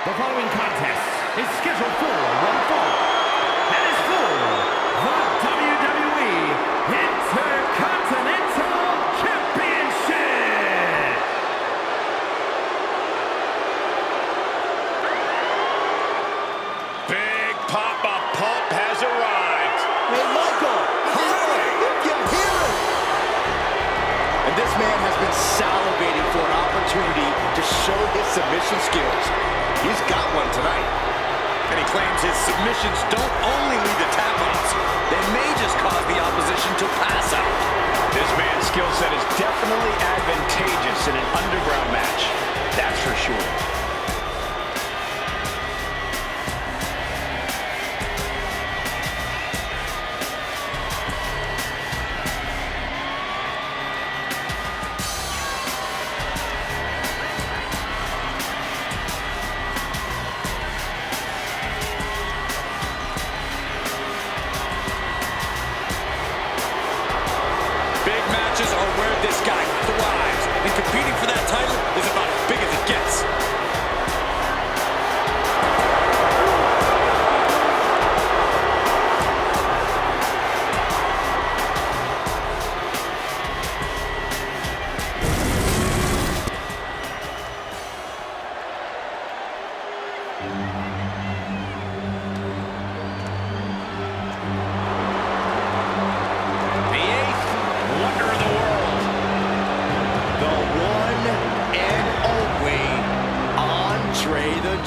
The following contest is scheduled for one fall. That is for the WWE Intercontinental Championship. Big Papa Pump has arrived. Hey, Michael, holler if you hear it. And this man has been salivating for an opportunity to show his submission skills. He's got one tonight. And he claims his submissions don't only lead to tap-outs. They may just cause the opposition to pass out. This man's skill set is definitely advantageous in an underground match. That's for sure. Matches are where this guy thrives, and competing for that title is about as big as it gets.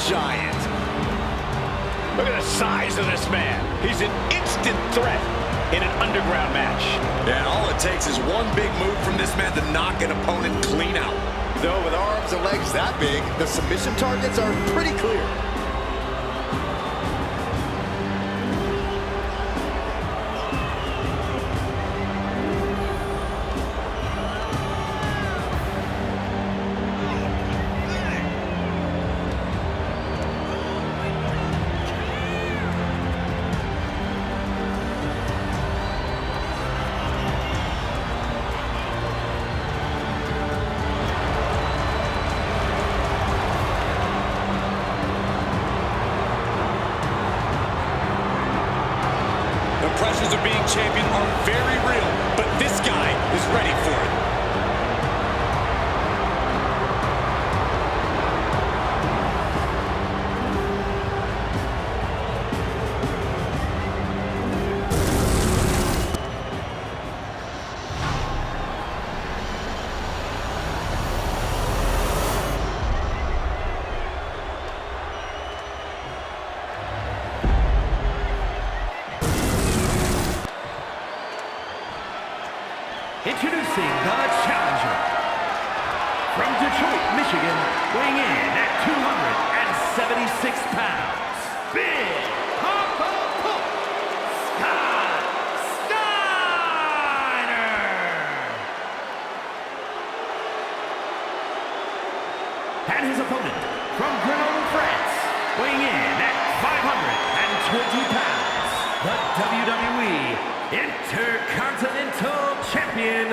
Giant. Look at the size of this man. He's an instant threat in an underground match. Yeah, all it takes is one big move from this man to knock an opponent clean out. Though with arms and legs that big, the submission targets are pretty clear. The pressures of being champion are very real, but this guy is ready for it. Introducing the challenger. From Detroit, Michigan, weighing in at 276 pounds. Big Papa Pump Scott Steiner. And his opponent from Grenoble, France, weighing in at 520 pounds. The WWE Intercontinental Champion,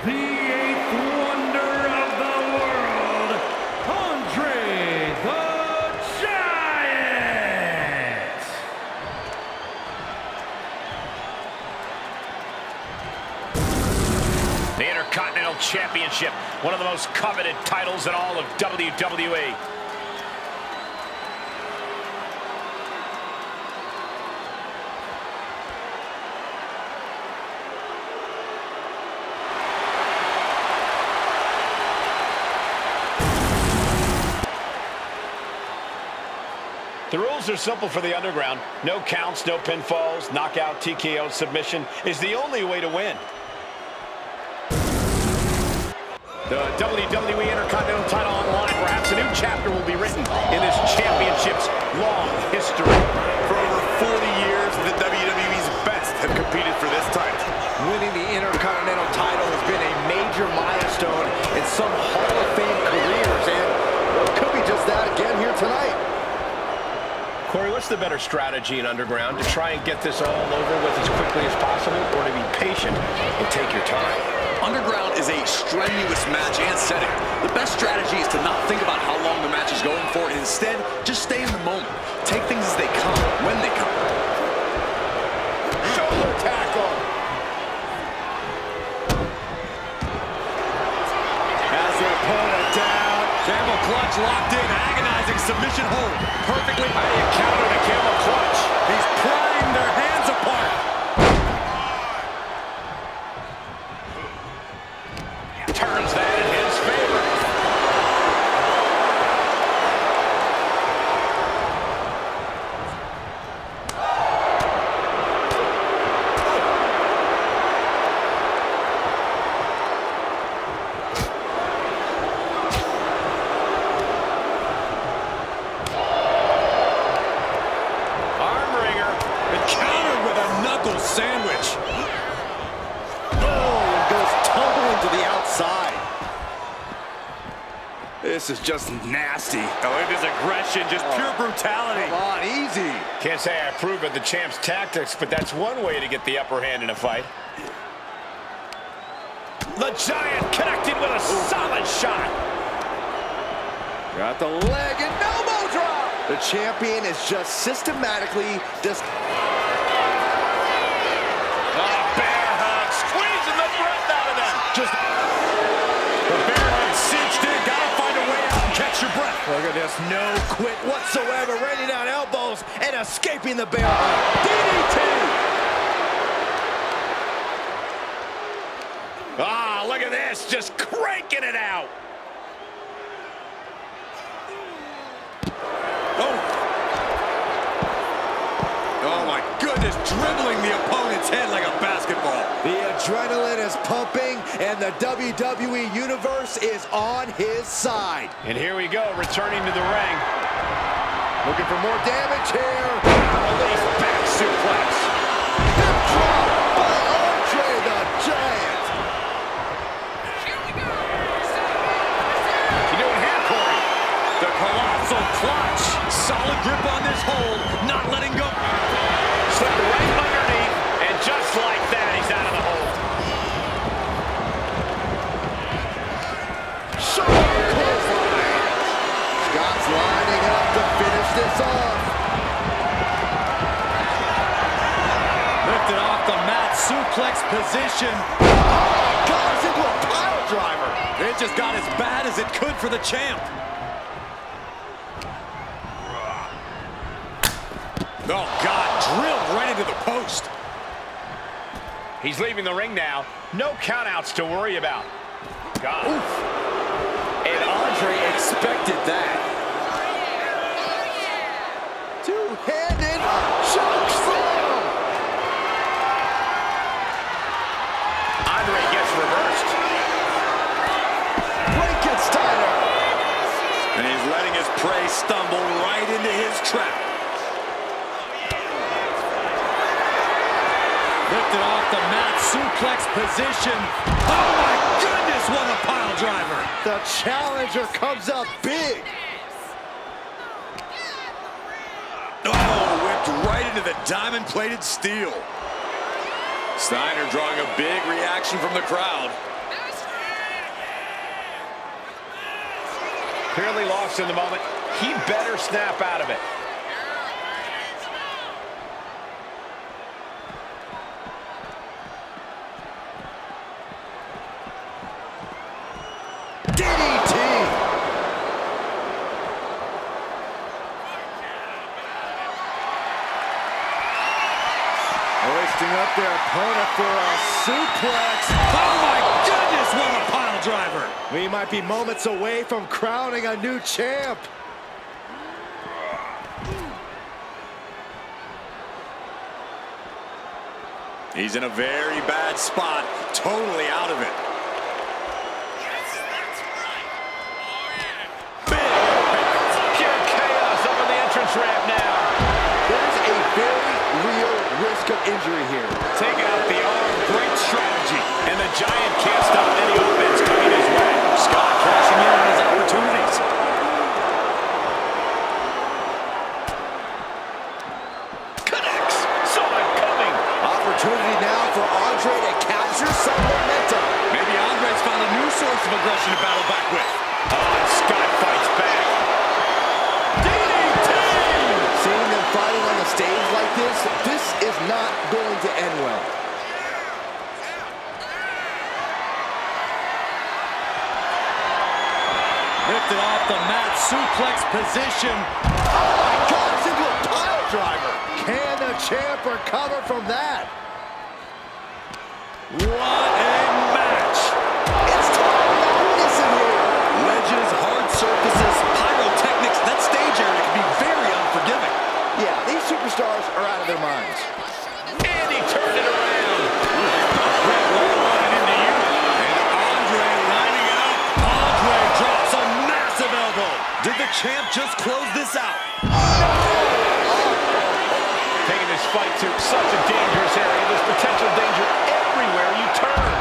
the 8th wonder of the world, Andre the Giant! The Intercontinental Championship, one of the most coveted titles in all of WWE. The rules are simple for the underground. No counts, no pinfalls, knockout, TKO, submission is the only way to win. The WWE Intercontinental title on the line. Perhaps a new chapter will be written in this championship's long history. For over 40 years, the WWE's best have competed for this title. Winning the Intercontinental title has been a major milestone in some Hall of Fame careers, and it could be just that again here tonight. Corey, what's the better strategy in underground? To try and get this all over with as quickly as possible, or to be patient and take your time? Underground is a strenuous match and setting. The best strategy is to not think about how long the match is going for and instead just submission hold. Perfectly. How do you counter the camel clutch? He's prying their hands apart. Turns that in his favor. Sandwich. Oh, and goes tumbling to the outside. This is just nasty. Oh, look at this aggression, just pure brutality. Come on, easy. Can't say I approve of the champ's tactics, but that's one way to get the upper hand in a fight. The Giant connected with a solid shot. Got the leg and elbow drop. The champion is just systematically just... Bear hug, squeezing the breath out of them. Just the bear hug cinched in. Gotta find a way out and catch your breath. Look at this, no quit whatsoever. Raining down elbows and escaping the bear hug. DDT. Ah, look at this, just cranking it out. Oh my goodness, dribbling the opponent's head like a basketball. The adrenaline is pumping, and the WWE Universe is on his side. And here we go, returning to the ring. Looking for more damage here. Release back suplex. Hip drop by Andre the Giant. You doing here, Corey? The colossal clutch. Solid grip on this hold, not letting go. Slipped right underneath, and just like that, he's out of the hold. Sharp clothesline. Scott's lining up to finish this off. Lifted off the mat, suplex position. Oh, goes into a pile driver. It just got as bad as it could for the champ. Oh, God, drilled right into the post. He's leaving the ring now. No countouts to worry about. God. Oof. And Andre expected that. Two-handed choke slam. Andre gets reversed. Frankensteiner. And he's letting his prey stumble right into his trap. Lifted off the mat, suplex position. Oh my goodness, what a pile driver. The challenger comes up big. Oh, whipped right into the diamond-plated steel. Steiner drawing a big reaction from the crowd. Clearly lost in the moment. He better snap out of it. DDT! Hoisting up their opponent for a suplex. Oh my goodness, what a pile driver! We might be moments away from crowning a new champ. He's in a very bad spot, totally out of it. Ramp now. There's a very real risk of injury here. Taking out the arm, great strategy. And the Giant can't stop any offense coming his way. Scott cashing in on his opportunities. Connects. Saw it coming. Opportunity now for Andre to capture some momentum. Maybe Andre's found a new source of aggression to battle back with. Oh, and Scott fights back. Seeing them fighting on the stage like this is not going to end well. Lifted off the mat, suplex position. Oh my gosh, into a pile driver. Can the champ recover from that? What a match. It's Tom Madness in here. Ledges, hard surfaces, pyrotechnics. That stage area can be very unforgiving. Yeah, these superstars are out of their minds. And he turned it around. Into you. And Andre lining it up. Andre drops a massive elbow. Did the champ just close this out? Taking this fight to such a dangerous area. There's potential danger everywhere you turn.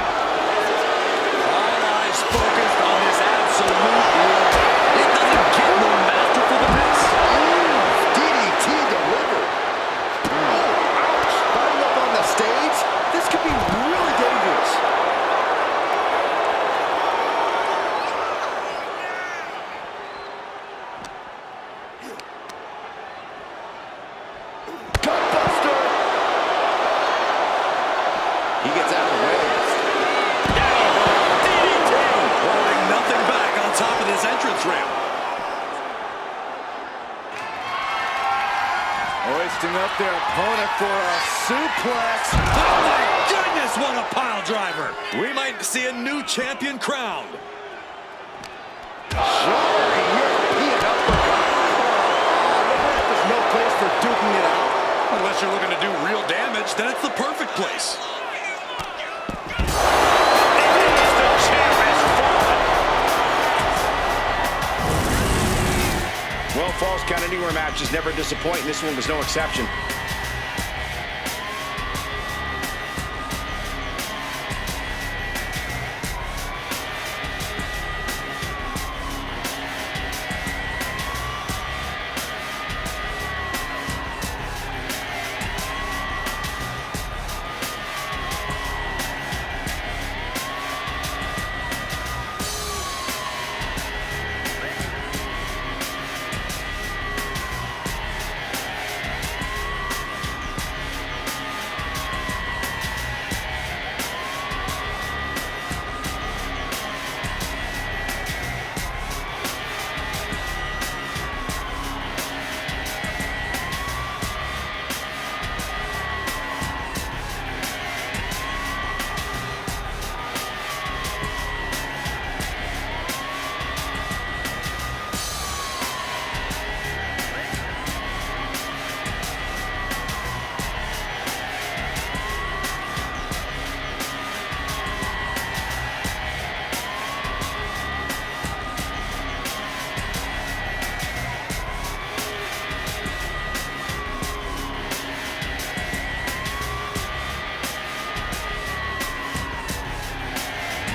All eyes focused on this absolute war. It doesn't get more masterful than this. DDT delivered. Oh, ouch. Fighting up on the stage? This could be really dangerous. Gutbuster! He gets out of the way. DDT! Holding nothing back on top of this entrance ramp. Hoisting up their opponent for a suplex. Oh my goodness, what a pile driver. We might see a new champion crowned. Jarring European uppercut. There's no place for duking it out. Unless you're looking to do real damage, then it's the perfect place. Well, Falls Count Anywhere matches never disappoint, and this one was no exception.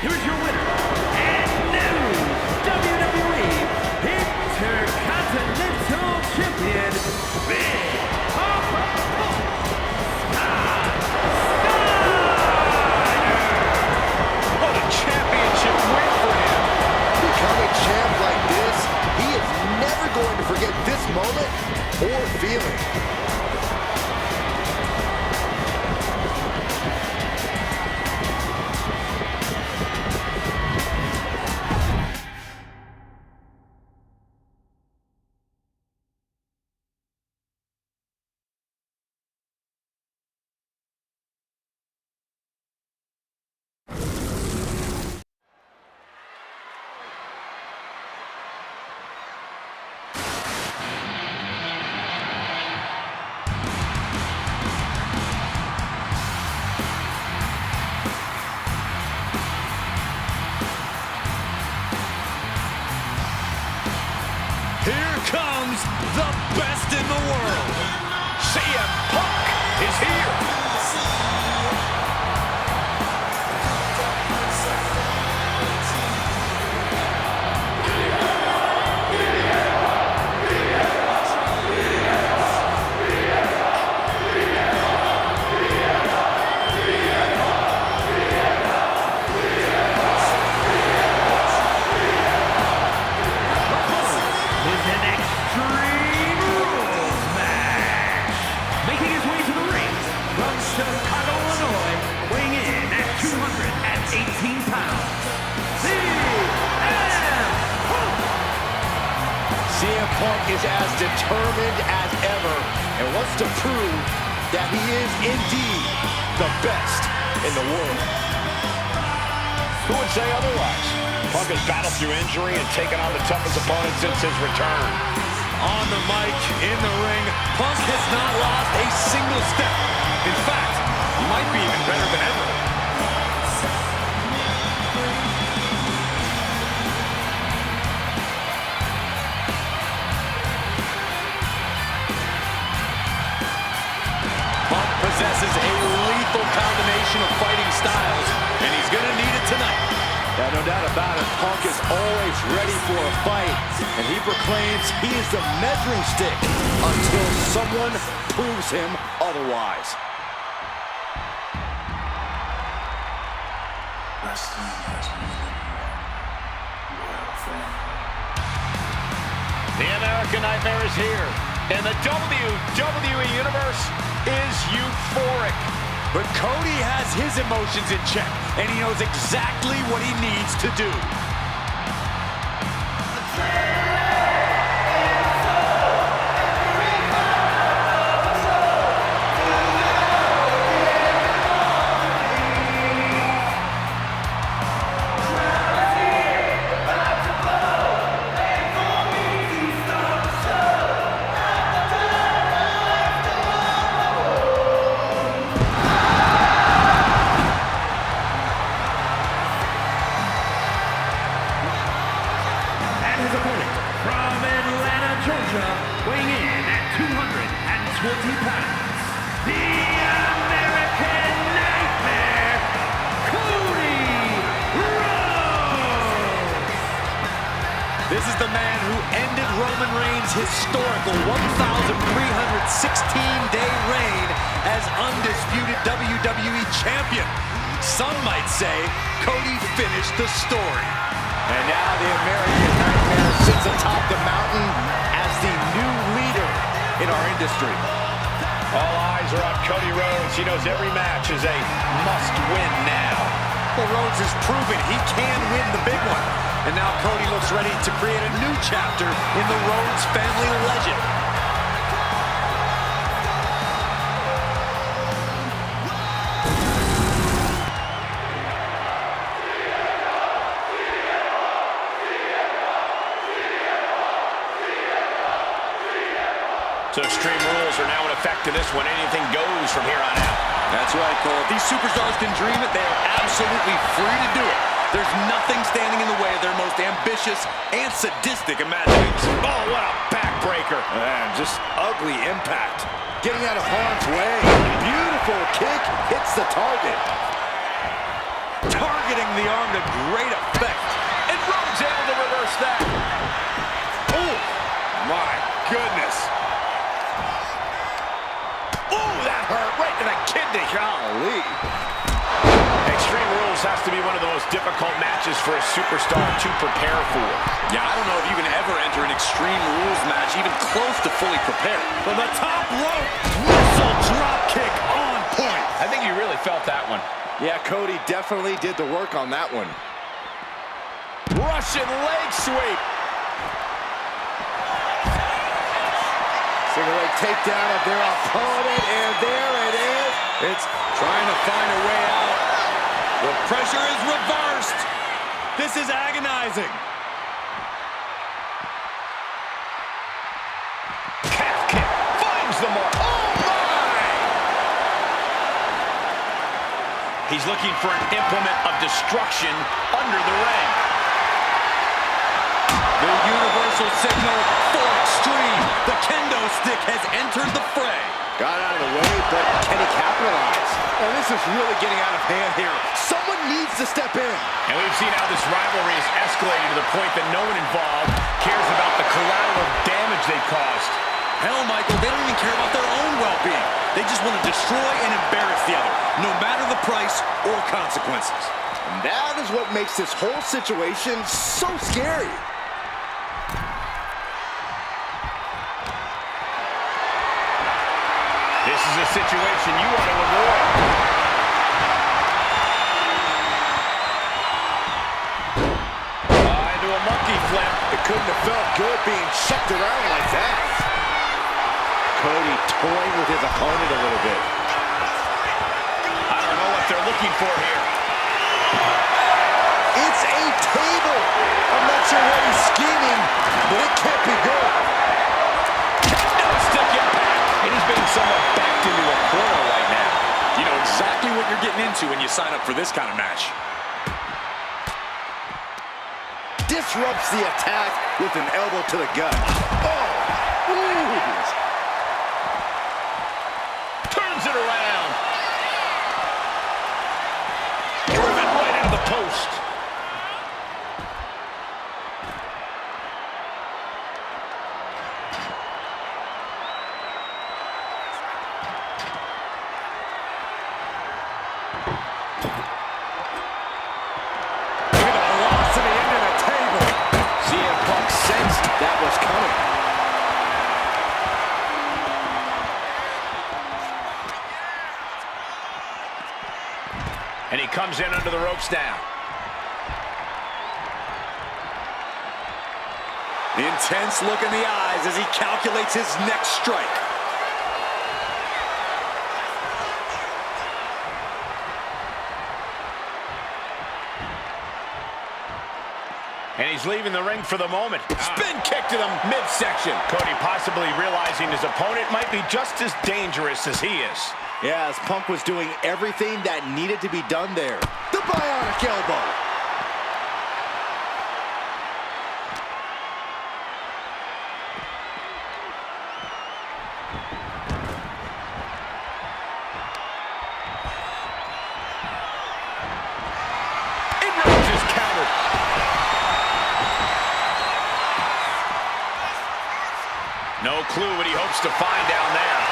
Here's your winner, and new WWE Intercontinental Champion, Big Papa What a championship win for him. Becoming champ like this, he is never going to forget this moment or feeling. Here comes the best in the world. CM Punk is here. is an Extreme Rules match. Punk is as determined as ever and wants to prove that he is indeed the best in the world. Who would say otherwise? Punk has battled through injury and taken on the toughest opponent since his return. On the mic, in the ring, Punk has not lost a single step. In fact, he might be even better than ever. Punk possesses a lethal combination of fighting styles, and he's going to need it tonight. Yeah, no doubt about it. Punk is always ready for a fight, and he proclaims he is the measuring stick until someone proves him otherwise. Wrestling has more than one loyal fan. The American Nightmare is here, and the WWE Universe is euphoric. But Cody has his emotions in check, and he knows exactly what he needs to do. Weighing in at 220 pounds, the American Nightmare, Cody Rhodes. This is the man who ended Roman Reigns' historical 1,316-day reign as undisputed WWE champion. Some might say Cody finished the story. And now the American Nightmare sits atop the mountain as the new leader in our industry. All eyes are on Cody Rhodes. He knows every match is a must-win now. Well, Rhodes has proven he can win the big one. And now Cody looks ready to create a new chapter in the Rhodes family legend. So Extreme Rules are now in effect in this one. Anything goes from here on out. That's right, Cole. If these superstars can dream it, they are absolutely free to do it. There's nothing standing in the way of their most ambitious and sadistic imaginings. Oh, what a backbreaker. Man, just ugly impact. Getting out of harm's way. Beautiful kick hits the target. Targeting the arm to great effect. And Rhodes able to reverse that. Oh, my goodness. Oh, that hurt right to the kidney. Golly. Extreme Rules has to be one of the most difficult matches for a superstar to prepare for. Yeah, I don't know if you can ever enter an Extreme Rules match even close to fully prepared. From the top rope, missile drop kick on point. I think you really felt that one. Yeah, Cody definitely did the work on that one. Russian leg sweep. Single leg takedown of their opponent, and there it is. It's trying to find a way out. The pressure is reversed. This is agonizing. Calf kick finds the mark. Oh, my! He's looking for an implement of destruction under the ring. The universal signal for Extreme. The kendo stick has entered the fray. Got out of the way, but can he capitalize? Oh, this is really getting out of hand here. Someone needs to step in. And we've seen how this rivalry is escalating to the point that no one involved cares about the collateral damage they caused. Hell, Michael, they don't even care about their own well-being. They just want to destroy and embarrass the other, no matter the price or consequences. And that is what makes this whole situation so scary. This is a situation you want to avoid. Into a monkey flip. It could Couldn't have felt good being checked around like that. Cody toying with his opponent a little bit. I don't know what they're looking for here. It's a table. I'm not sure what he's scheming, but it can't be good. Stick impact. And he's being somewhat backed into a corner right now. You know exactly what you're getting into when you sign up for this kind of match. Disrupts the attack with an elbow to the gut. Oh! Ooh. Turns it around. Driven right into the post. That was coming. And he comes in under the ropes now. Intense look in the eyes as he calculates his next strike. And he's leaving the ring for the moment. Spin kick to the midsection. Cody possibly realizing his opponent might be just as dangerous as he is. Yeah, as Punk was doing everything that needed to be done there. The bionic elbow. Inroads is countered. No clue what he hopes to find down there.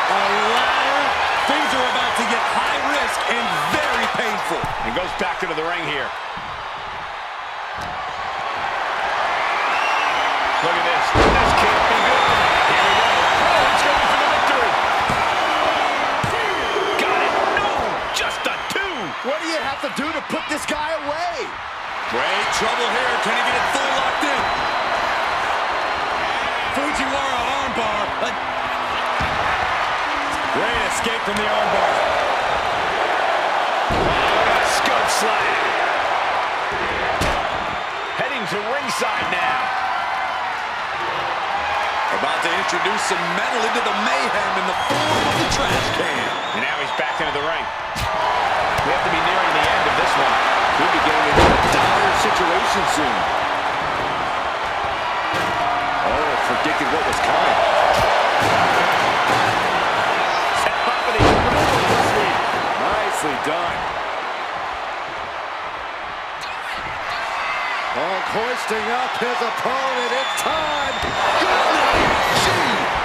A ladder. Things are about to get high risk and very painful. And goes back into the ring here. Look at this. This can't be good. Here we go. Oh, it's going for the victory. Got it. No, just a 2. What do you have to do to put this guy away? Great trouble here. Can he get it fully locked in? Fujiwara armbar. Great escape from the armbar. Scope slam. Heading to ringside now. About to introduce some metal into the mayhem in the form of the trash can. And now he's back into the ring. We have to be nearing the end of this one. We'll be getting into a dire situation soon. Oh, predicted what was coming. Nicely done. Punk hoisting up his opponent. It's time.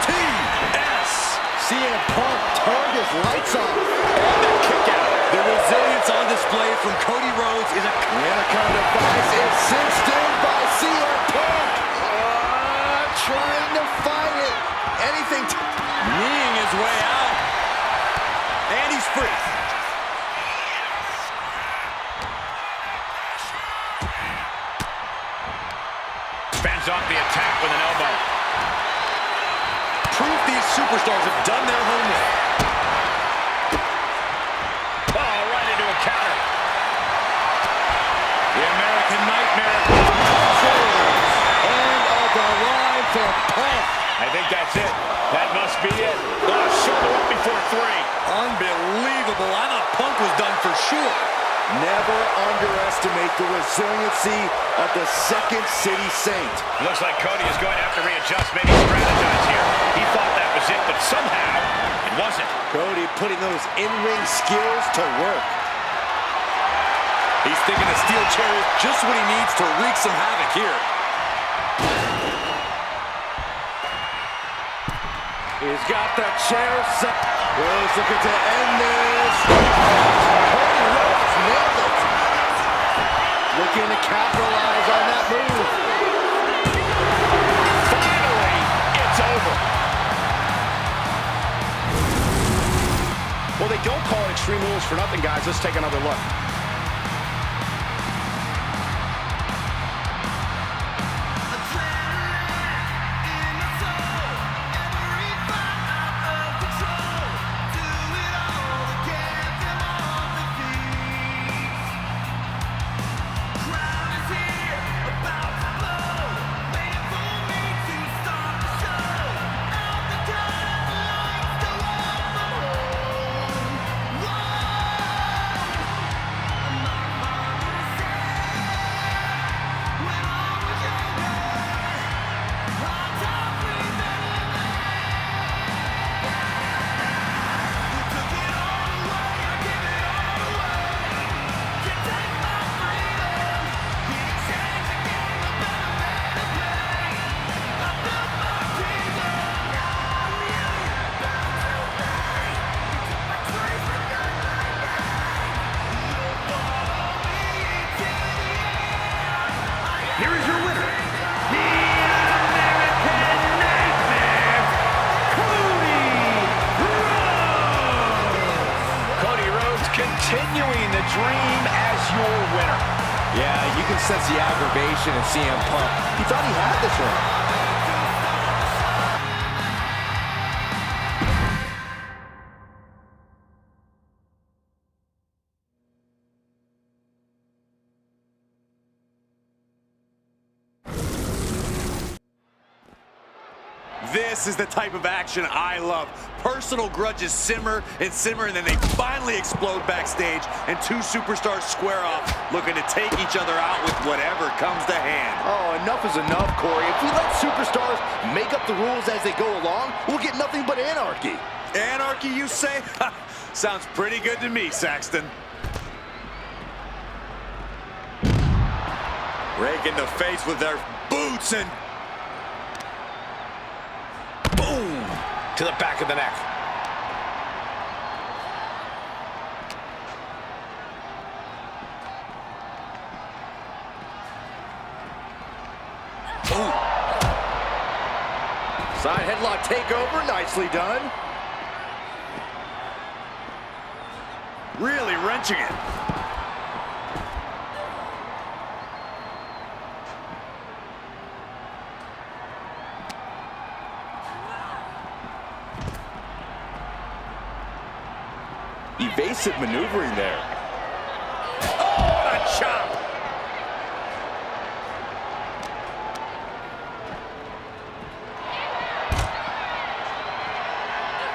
GTS. CM Punk turned his lights off. And the kick out. The resilience on display from Cody Rhodes is a Anaconda device is cinched in by CM Punk. Trying to fight it. Anything kneeing his way out. And he's free. Fends off the attack with an elbow. Proof these superstars have done their homework. Oh, right into a counter. The American Nightmare. And of the line for Punk. I think that's it. That must be it. Shoulder up before 3. Unbelievable. I thought Punk was done for sure. Never underestimate the resiliency of the Second City Saint. Looks like Cody is going to have to readjust, maybe strategize here. He thought that was it, but somehow it wasn't. Cody putting those in-ring skills to work. He's thinking the steel chair is just what he needs to wreak some havoc here. He's got the chair set. Rhodes looking to end this. Cody Rhodes nailed it. Looking to capitalize on that move. Finally, it's over. Well, they don't call it Extreme Rules for nothing, guys. Let's take another look. dream as your winner. Yeah, you can sense the aggravation in CM Punk. He thought he had this one. This is the type of action I love. Personal grudges simmer and simmer, and then they finally explode backstage, and two superstars square off, looking to take each other out with whatever comes to hand. Oh, enough is enough, Corey. If we let superstars make up the rules as they go along, we'll get nothing but anarchy. Anarchy, you say? Sounds pretty good to me, Saxton. Rake in the face with their boots and... Boom! To the back of the neck. Ooh. Side headlock takeover, nicely done. Really wrenching it. Evasive maneuvering there. Oh, what a chop!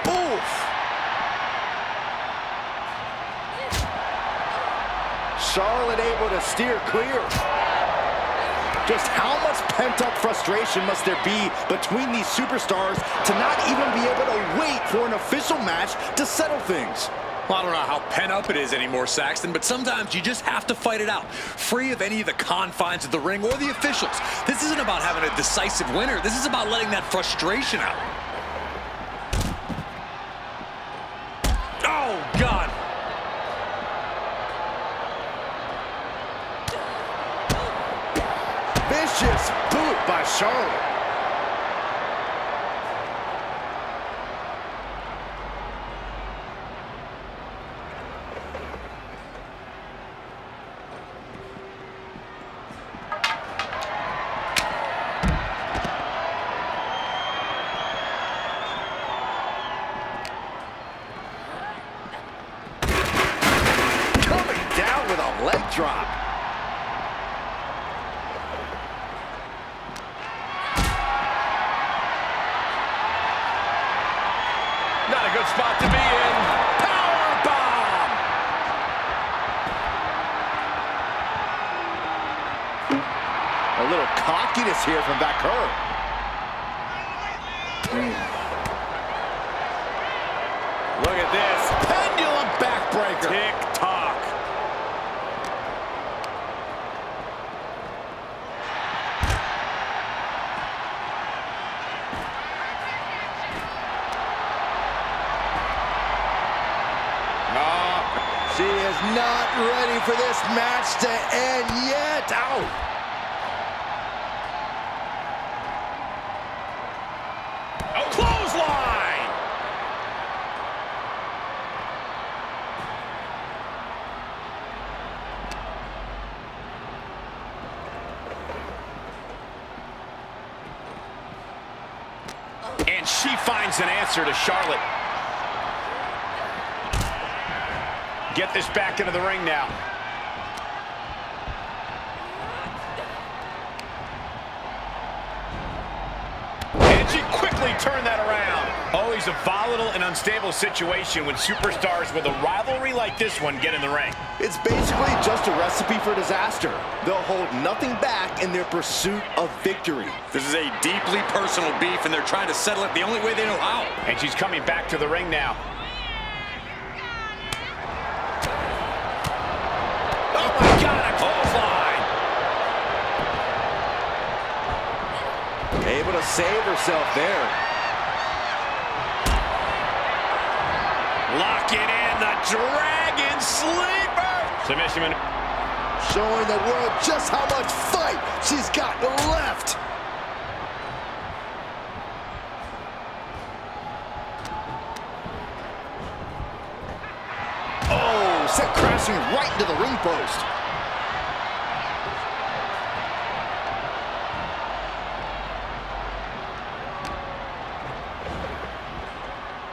Oof! Charlotte able to steer clear. Just how much pent-up frustration must there be between these superstars to not even be able to wait for an official match to settle things? Well, I don't know how pent up it is anymore, Saxton, but sometimes you just have to fight it out, free of any of the confines of the ring or the officials. This isn't about having a decisive winner. This is about letting that frustration out. Oh, God. Vicious boot by Charlotte. Leg drop. Not a good spot to be in. Power bomb. A little cockiness here from Backer. Look at this. Pendulum backbreaker. Tick-tock. She is not ready for this match to end yet. Ow. Oh, clothesline! And she finds an answer to Charlotte. Get this back into the ring now. And she quickly turned that around. Always a volatile and unstable situation when superstars with a rivalry like this one get in the ring. It's basically just a recipe for disaster. They'll hold nothing back in their pursuit of victory. This is a deeply personal beef, and they're trying to settle it the only way they know how. And she's coming back to the ring now. Oh my God, a clothesline! Able to save herself there. Lock it in, the Dragon Sleeper! Submission. Showing the world just how much fight she's got left. Oh, sent crashing right into the ring post.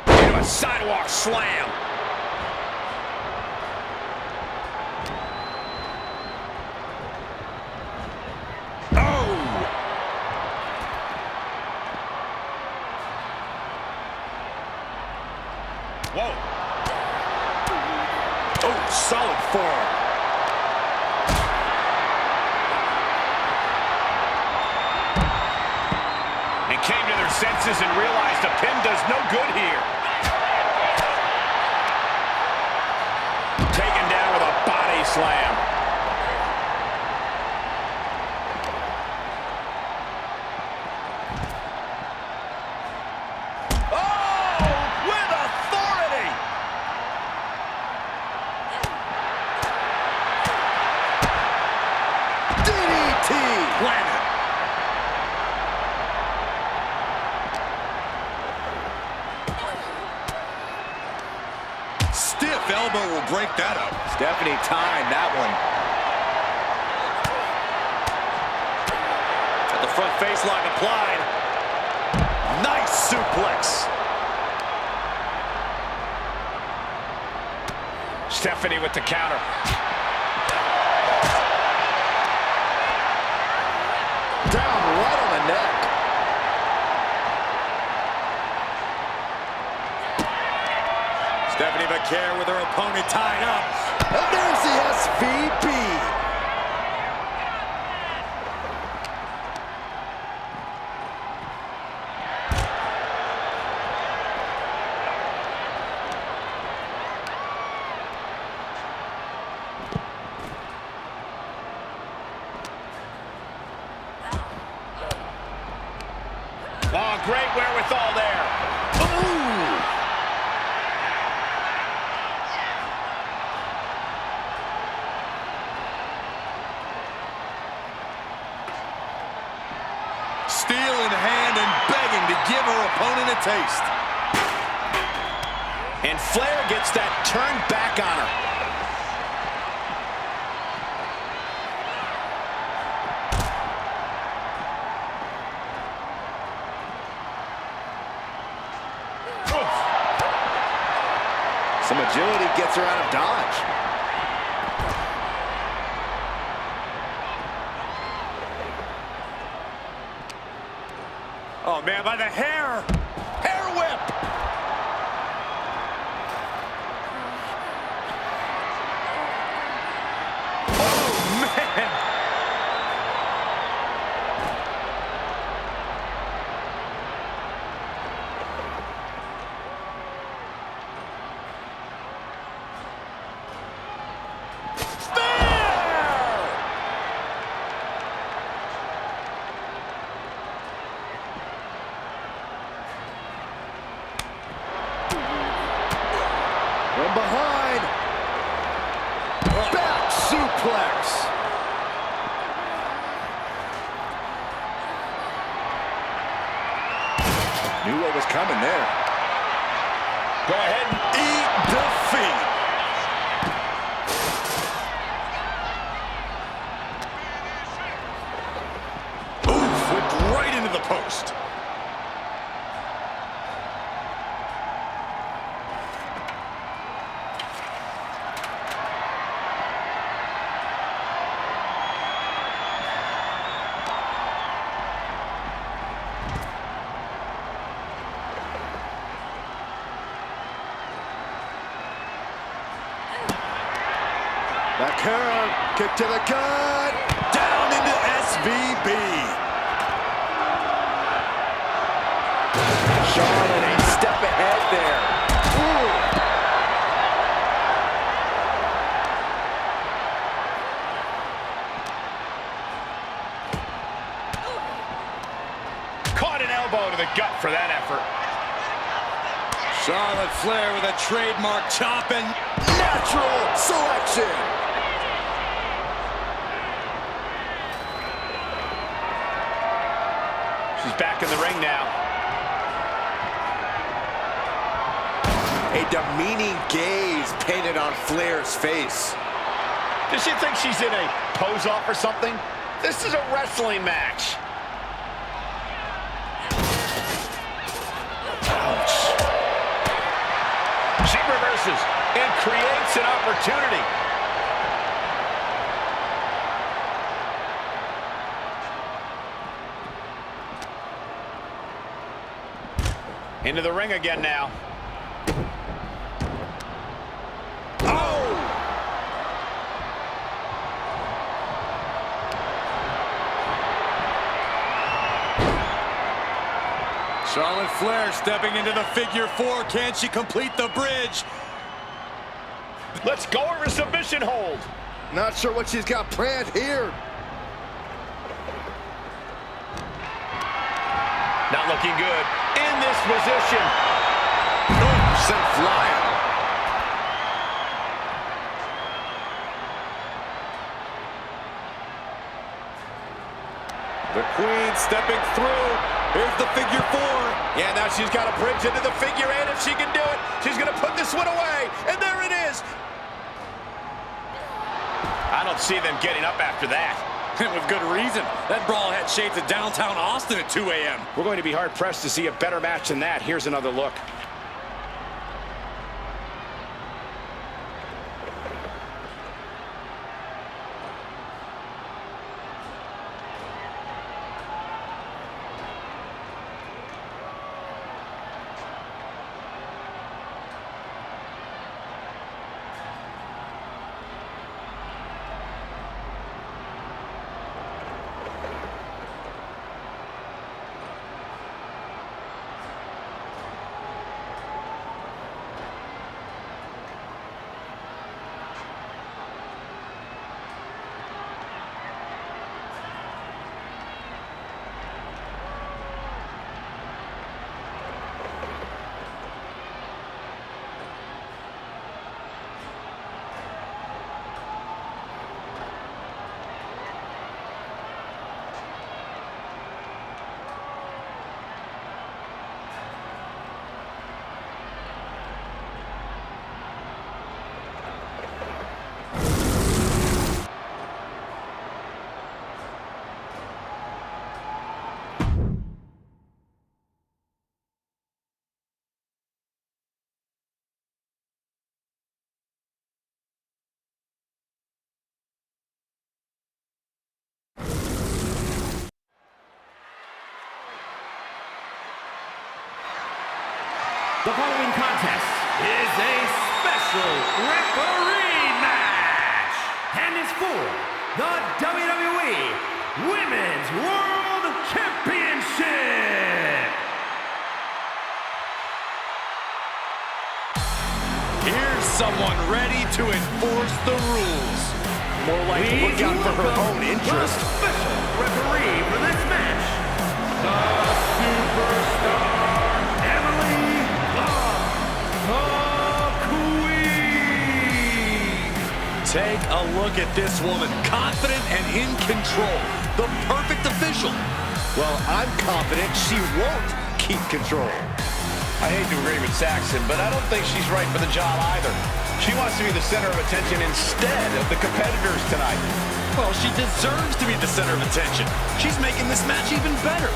Into a sidewalk slam. Whoa. Oh, solid forearm. And came to their senses and realized a pin does no good here. Taken down with a body slam. Planted. Stiff elbow will break that up. Stephanie timed that one. Got the front face lock applied. Nice suplex. Stephanie with the counter. Down right on the neck. Stephanie McCare with her opponent tied up. And there's the SVP. Oh, great wherewithal there. Ooh. Steel in hand and begging to give her opponent a taste. And Flair gets that turned back on her. Some agility gets her out of dodge. Oh, man, by the hair. Hair whip. Oh, man. From behind. Back suplex. Knew what was coming there. Go ahead and Eat defeat. Oof, went right into the post. Back curve. Kick to the gut. Down into SVB. Charlotte a step ahead there. Ooh. caught an elbow to the gut for that effort. Charlotte Flair with a trademark chop and Natural selection. She's back in the ring now. a demeaning gaze painted on Flair's face. Does she think she's in a pose-off or something? This is a wrestling match. Ouch. She reverses and creates an opportunity. Into the ring again now. Oh! Charlotte Flair stepping into the figure four. Can she complete the bridge? Let's go over a submission hold. Not sure what she's got planned here. Not looking good in this position. Oh, sent flying. The Queen stepping through. Here's the figure four. Yeah, now she's got a bridge into the figure eight. If she can do it, she's going to put this one away. And there it is. I don't see them getting up after that. And with good reason. That brawl had shades of downtown Austin at 2 a.m. We're going to be hard-pressed to see a better match than that. Here's another look. The following contest is a special referee match and is for the WWE Women's World Championship. Here's someone ready to enforce the rules. More like to look out for her own interest. The special referee for this match, the superstar. Take a look at this woman, confident and in control. The perfect official. Well, I'm confident she won't keep control. I hate to agree with Saxon, but I don't think she's right for the job either. She wants to be the center of attention instead of the competitors tonight. Well, she deserves to be the center of attention. She's making this match even better.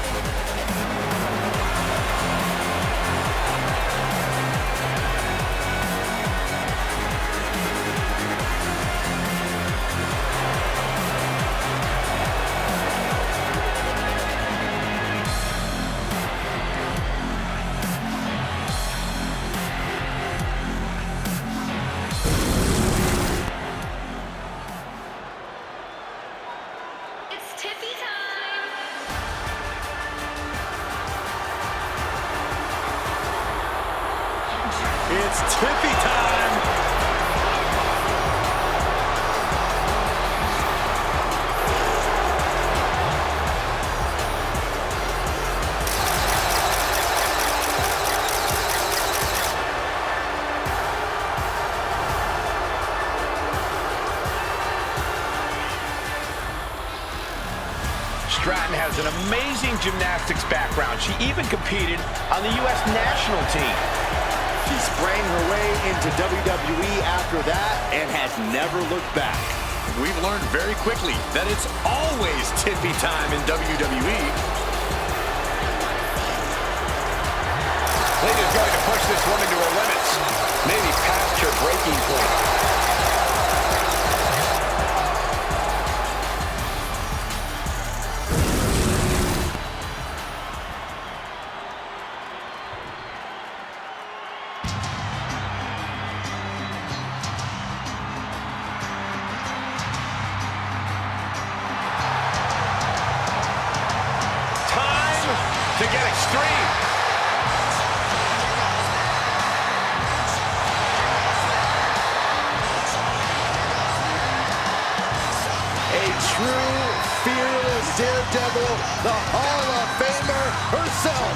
It's Tiffy time. Stratton has an amazing gymnastics background. She even competed on the U.S. national team. She sprang her way into WWE after that and has never looked back. We've learned very quickly that it's always tippy time in WWE. Lita's going to push this woman to her limits, maybe past her breaking point. To get extreme. A true, fearless daredevil, the Hall of Famer herself,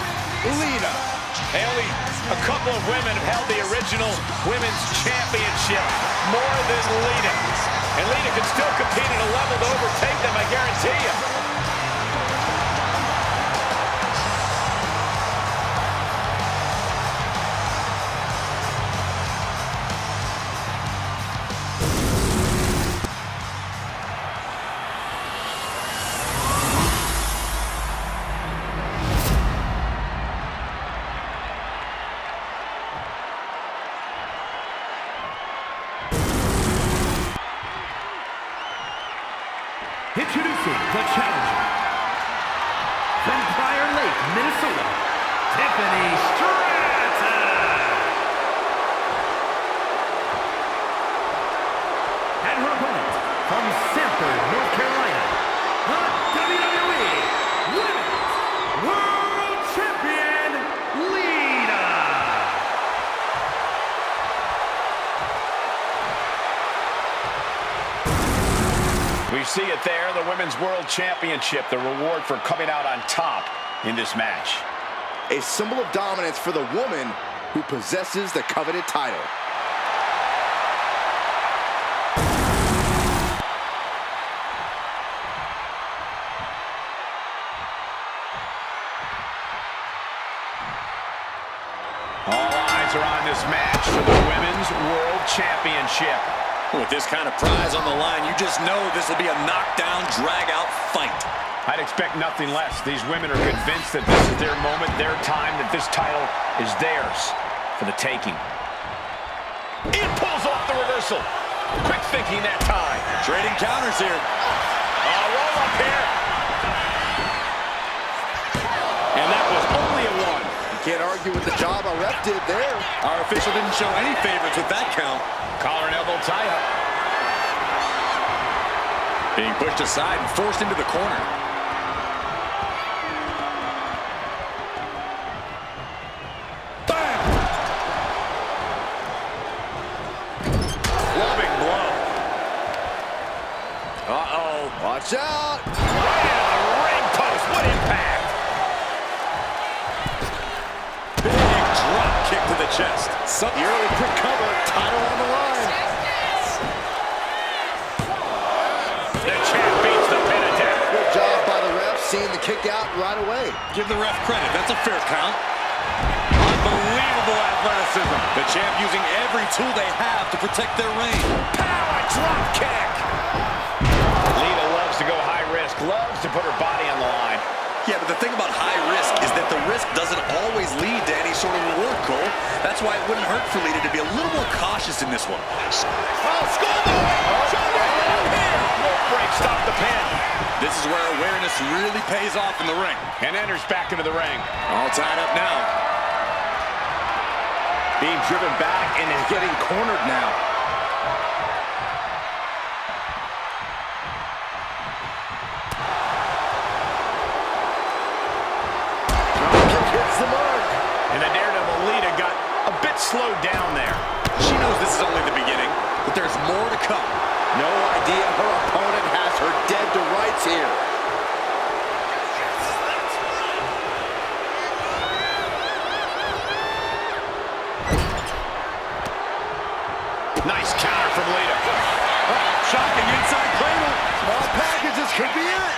Lita. Hey, only a couple of women have held the original women's championship more than Lita. And Lita can still compete at a level to overtake them, I guarantee you. Introducing the challenger. From Prior Lake, Minnesota, Tiffany Stratton. And her opponent, from Sanford, North Carolina, the WWE Women's World Champion, Lita. We see it there, the Women's World Championship, the reward for coming out on top in this match. A symbol of dominance for the woman who possesses the coveted title. All eyes are on this match for the Women's World Championship. With this kind of prize on the line, you just know this will be a knockdown, drag-out fight. I'd expect nothing less. These women are convinced that this is their moment, their time, that this title is theirs for the taking. It pulls off the reversal. Quick thinking that time. Trading counters here. Roll up here. And that was only a one. You can't argue with the job our ref did there. Our official didn't show any favorites with that count. Collar and elbow tie-up. Being pushed aside and forced into the corner. Bam! Clubbing blow. Uh-oh. Watch out. Right into the ring post. What impact! Big drop kick to the chest. The early quick cover, title on the line. The champ beats the pin attempt. Good job by the ref, seeing the kick out right away. Give the ref credit. That's a fair count. Unbelievable athleticism. The champ using every tool they have to protect their reign. Power drop kick. Lita loves to go high risk, loves to put her body on the line. Yeah, but the thing about high risk is that the risk doesn't always lead to any sort of reward, Cole. That's why it wouldn't hurt for Lita to be a little more cautious in this one. Oh, schoolboy! Rope break, stop the pin. This is where awareness really pays off in the ring. And enters back into the ring. All tied up now. Being driven back and is getting cornered now. Hits the mark. And the daredevil Lita got a bit slowed down there. She knows this is only the beginning, but there's more to come. No idea her opponent has her dead to rights here. Nice counter from Lita. Shocking inside cradle. Small packages could be it.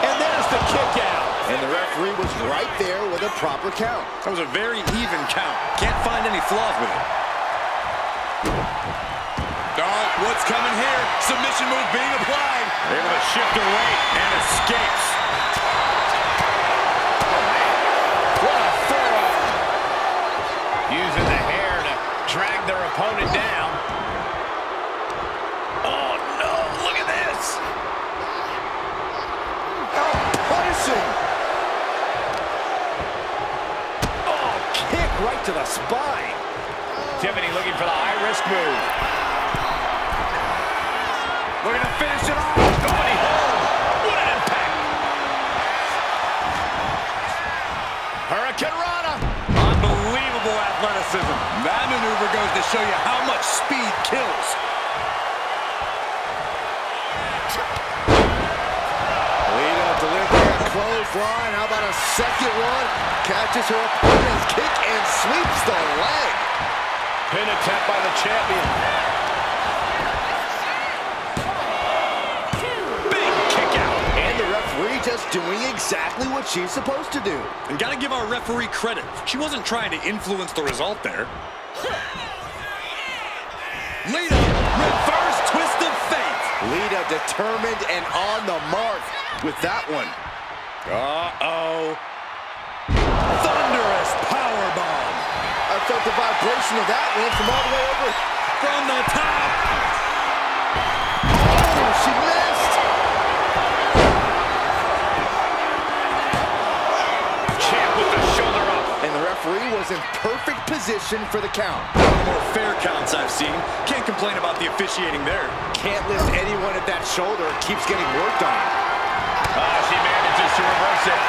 And there's the kick out. And the ref referee was right there with a proper count. That was a very even count. Can't find any flaws with it. Oh, what's coming here? Submission move being applied. Able to shift her weight And escapes. What a forearm. Using the hair to drag their opponent down. Oh, no. Look at this. Oh, punishing. Oh, kick right to the spine. Tiffany looking for the high-risk move. Looking to finish it off. Nobody home. What an impact. Hurricane Rana. Unbelievable athleticism. That maneuver goes to show you how much speed kills. Lita delivering a clothesline. How about a second one? Catches her opponent's kick and sweeps the leg. Pin attempt by the champion. Big kick out. And the referee just doing exactly what she's supposed to do. And gotta give our referee credit. She wasn't trying to influence the result there. Lita, reverse twist of fate. Lita determined and on the mark with that one. Uh-oh. Thunderous powerbomb. I felt the vibration of that one from all the way over. From the top. Oh, she missed. Champ with the shoulder up. And the referee was in perfect position for the count. One of the more fair counts I've seen. Can't complain about the officiating there. Can't lift anyone at that shoulder. It keeps getting worked on. She manages to reverse it.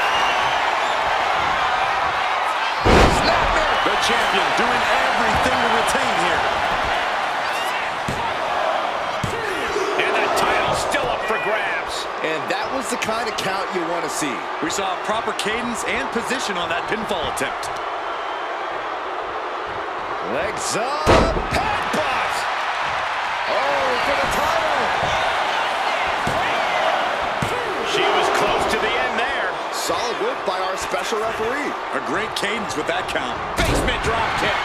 The champion doing everything to retain here. And that title's still up for grabs. And that was the kind of count you want to see. We saw proper cadence and position on that pinfall attempt. Legs up. Headbutt. Oh, for the title. She was close to the end there. Solid work by our special referee. A great cadence with that count. Basement drop kick.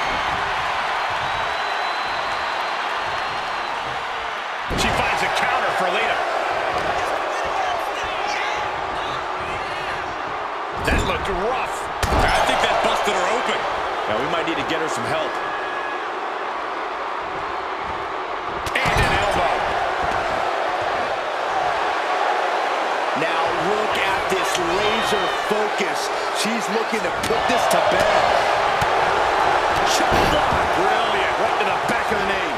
She finds a counter for Lita. That looked rough. I think that busted her open. Now we might need to get her some help. And an elbow. Now look at this laser focus. She's looking to put this to bed. Shot block. Brilliant. Right to the back of the knee.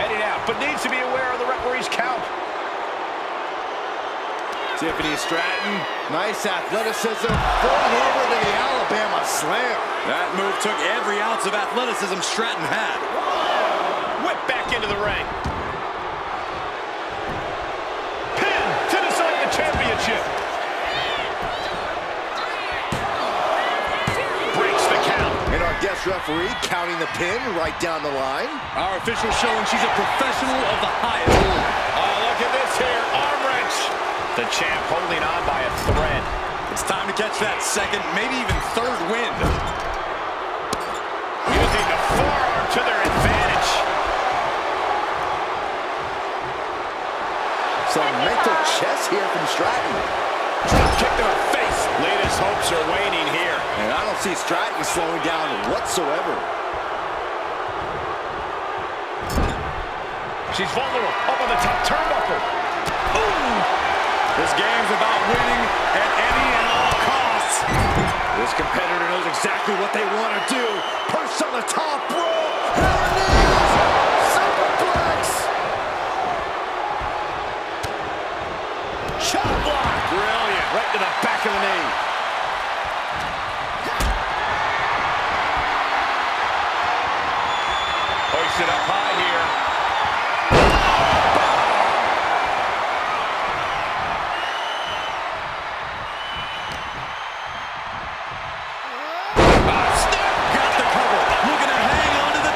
Heading out, but needs to be aware of the referee's count. Tiffany Stratton, nice athleticism, falling over to the Alabama slam. That move took every ounce of athleticism Stratton had. Whip back into the ring. Pin to decide the championship. Breaks the count. And our guest referee counting the pin right down the line. Our official showing she's a professional of the highest order. Oh, look at this here. Arm wrench. The champ holding on by a thread. It's time to catch that second, maybe even third wind. Using the forearm to their advantage. Some mental chess here from Stratton. Drop kick to the face. Lita's hopes are waning here. And I don't see Stratton slowing down whatsoever. She's vulnerable. Up on the top turnbuckle. Ooh! This game's about winning at any and all costs. This competitor knows exactly what they want to do. Perched on the top rope. There it is! Superplex! Shot block. Brilliant. Right to the back of the knee. Hoisted up high here. Got the cover. Looking to hang on to the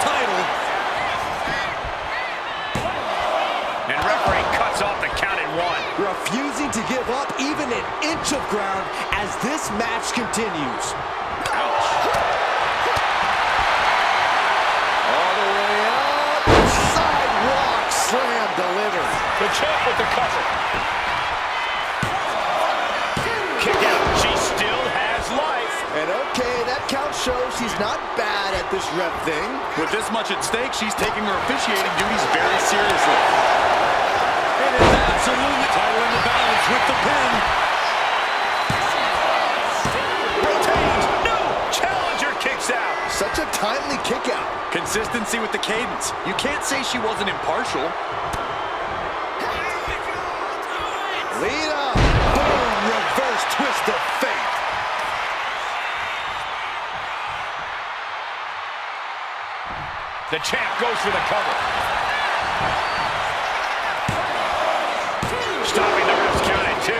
give up even an inch of ground as this match continues. Ouch. All the way up. Sidewalk slam delivered. The champ with the cover. Kick out. She still has life. And okay, that count shows he's not bad at this ref thing. With this much at stake, she's taking her officiating duties very seriously. It is absolutely title in the balance with the pin. Retains. No. Challenger kicks out. Such a timely kick out. Consistency with the cadence. You can't say she wasn't impartial. Lita. Boom. Reverse twist of fate. The champ goes for the cover. Stopping the ref's count at 2.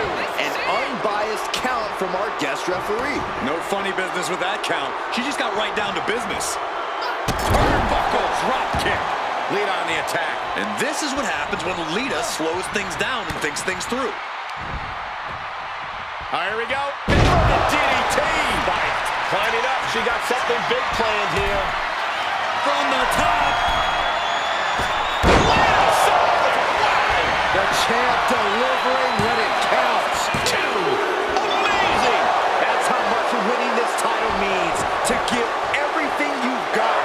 An unbiased count from our guest referee. No funny business with that count. She just got right down to business. Turnbuckle drop kick. Lita on the attack. And this is what happens when Lita slows things down and thinks things through. Here we go. The DDT. Climbing up. She got something big planned here. From the top. The champ delivering when it counts. 2. Amazing. That's how much winning this title means. To give everything you've got.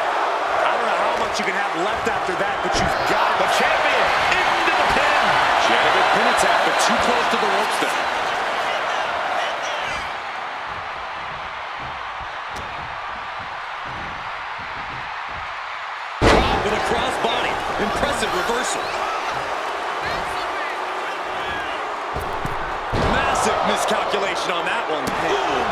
I don't know how much you can have left after that, but you've got The champion into the pin. She had a good pin attack, but too close to the ropes there. With a crossbody. Impressive reversal. Massive miscalculation on that one. Boom.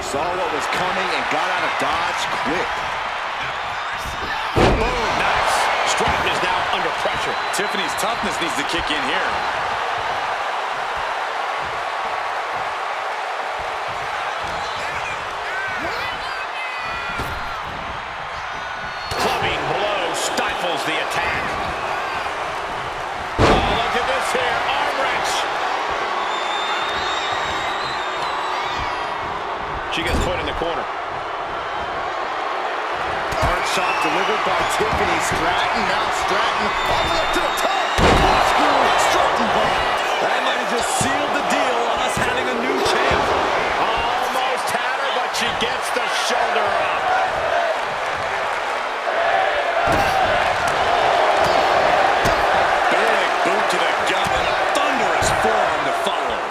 Saw what was coming and got out of dodge quick. Boom. Nice. Stratton is now under pressure. Tiffany's toughness needs to kick in here. Clubbing blow stifles the attack. Oh, look at this here. Arm wrench. She gets put in the corner. Hard shot delivered by Tiffany. Stratton, now Stratton, all the way up to the top. Screw Stratton bar. That might have just sealed the deal on us having a new champ. Almost had her, but she gets the shoulder up. Big boot to the gut and a thunderous forearm to follow.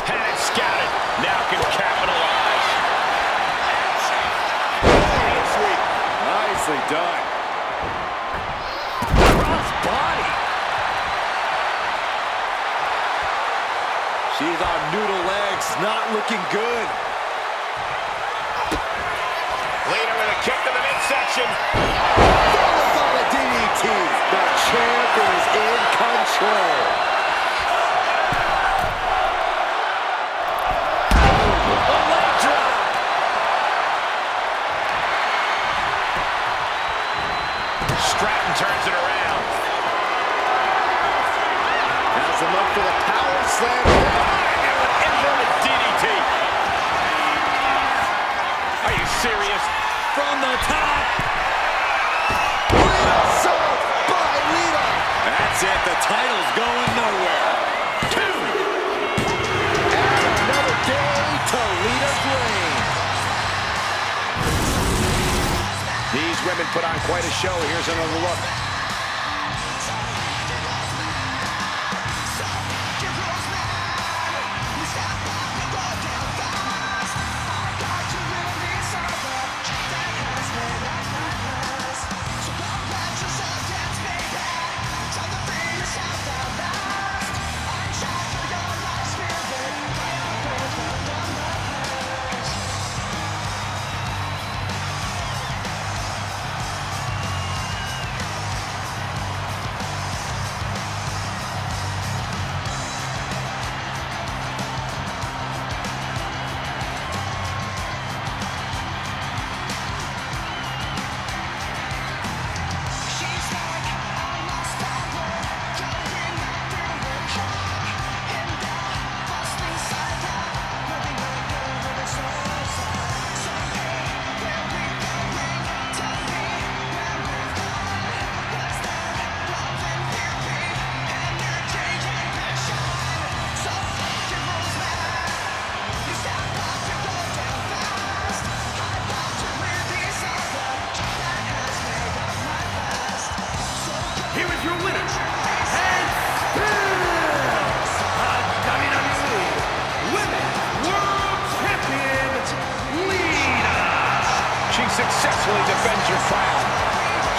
Had it scouted. Now can capitalize. Sweet. Nicely done. Cross body. She's on noodle legs, not looking good. Leader with a kick to the midsection. Followed by the DDT. The champ is in control. A leg drop. Stratton turns it around. Has him up for the power slam. Inverted DDT. Are you serious? From the top. Moonsault by Lita. That's it. The title's going nowhere. 2. And another day to Lita's reign. These women put on quite a show. Here's another look.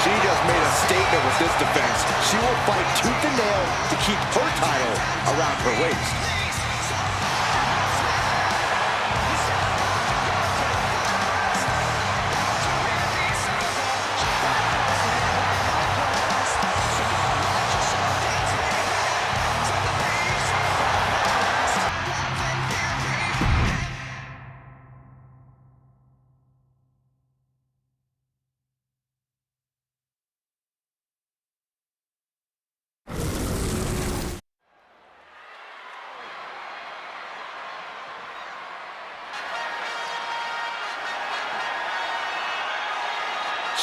She just made a statement with this defense. She will fight tooth and nail to keep her title around her waist.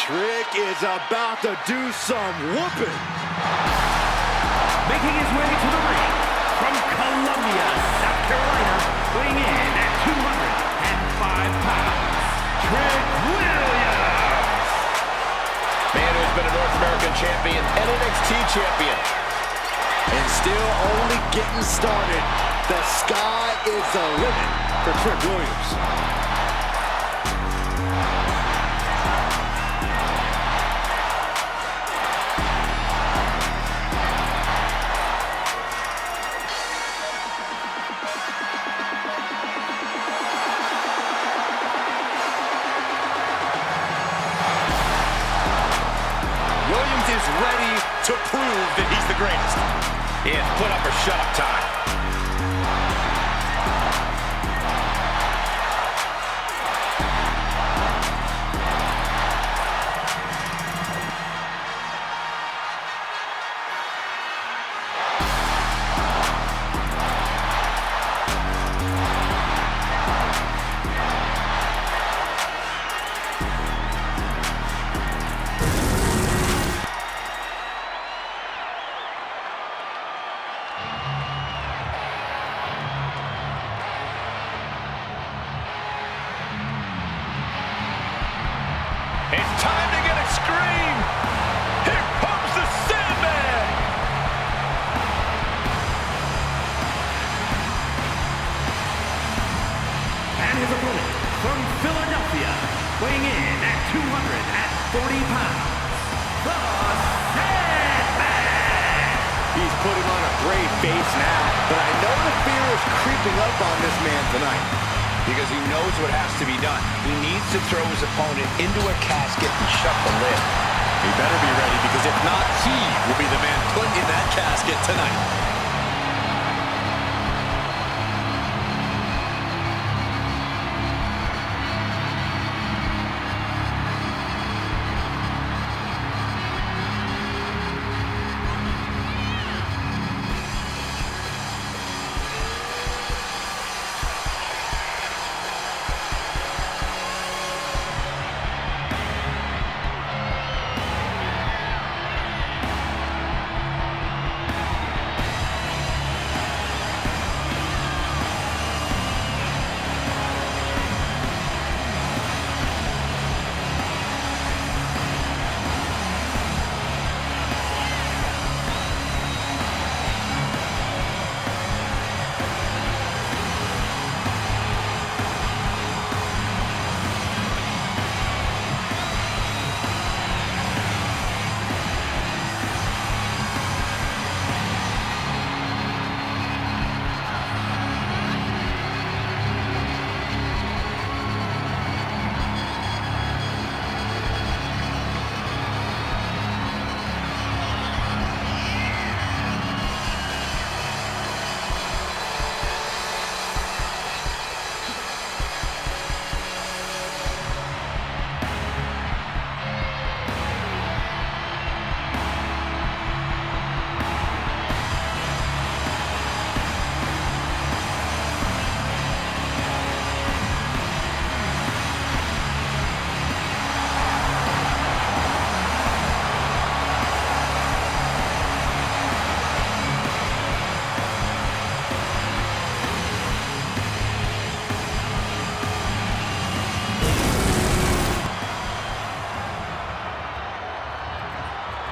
Trick is about to do some whooping. Making his way to the ring from Columbia, South Carolina, weighing in at 205 pounds, Trick Williams. Man who's been a North American champion and NXT champion. And still only getting started. The sky is the limit for Trick Williams. Williams is ready to prove that he's the greatest. It's put up or shut up time. It's time to get extreme. Here comes the Sandman. And his opponent from Philadelphia, weighing in at 240 pounds, the Sandman. He's putting on a brave face now, but I know the fear is creeping up on this man tonight. Because he knows what has to be done. He needs to throw his opponent into a casket and shut the lid. He better be ready, because if not, he will be the man put in that casket tonight.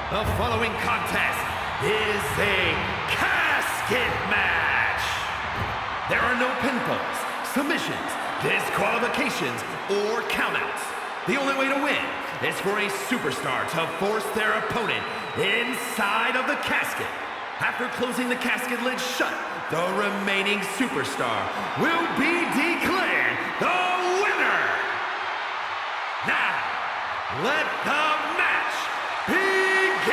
The following contest is a casket match. There are no pinfalls, submissions, disqualifications, or countouts. The only way to win is for a superstar to force their opponent inside of the casket. After closing the casket lid shut, the remaining superstar will be declared the winner. Now, let the match begin!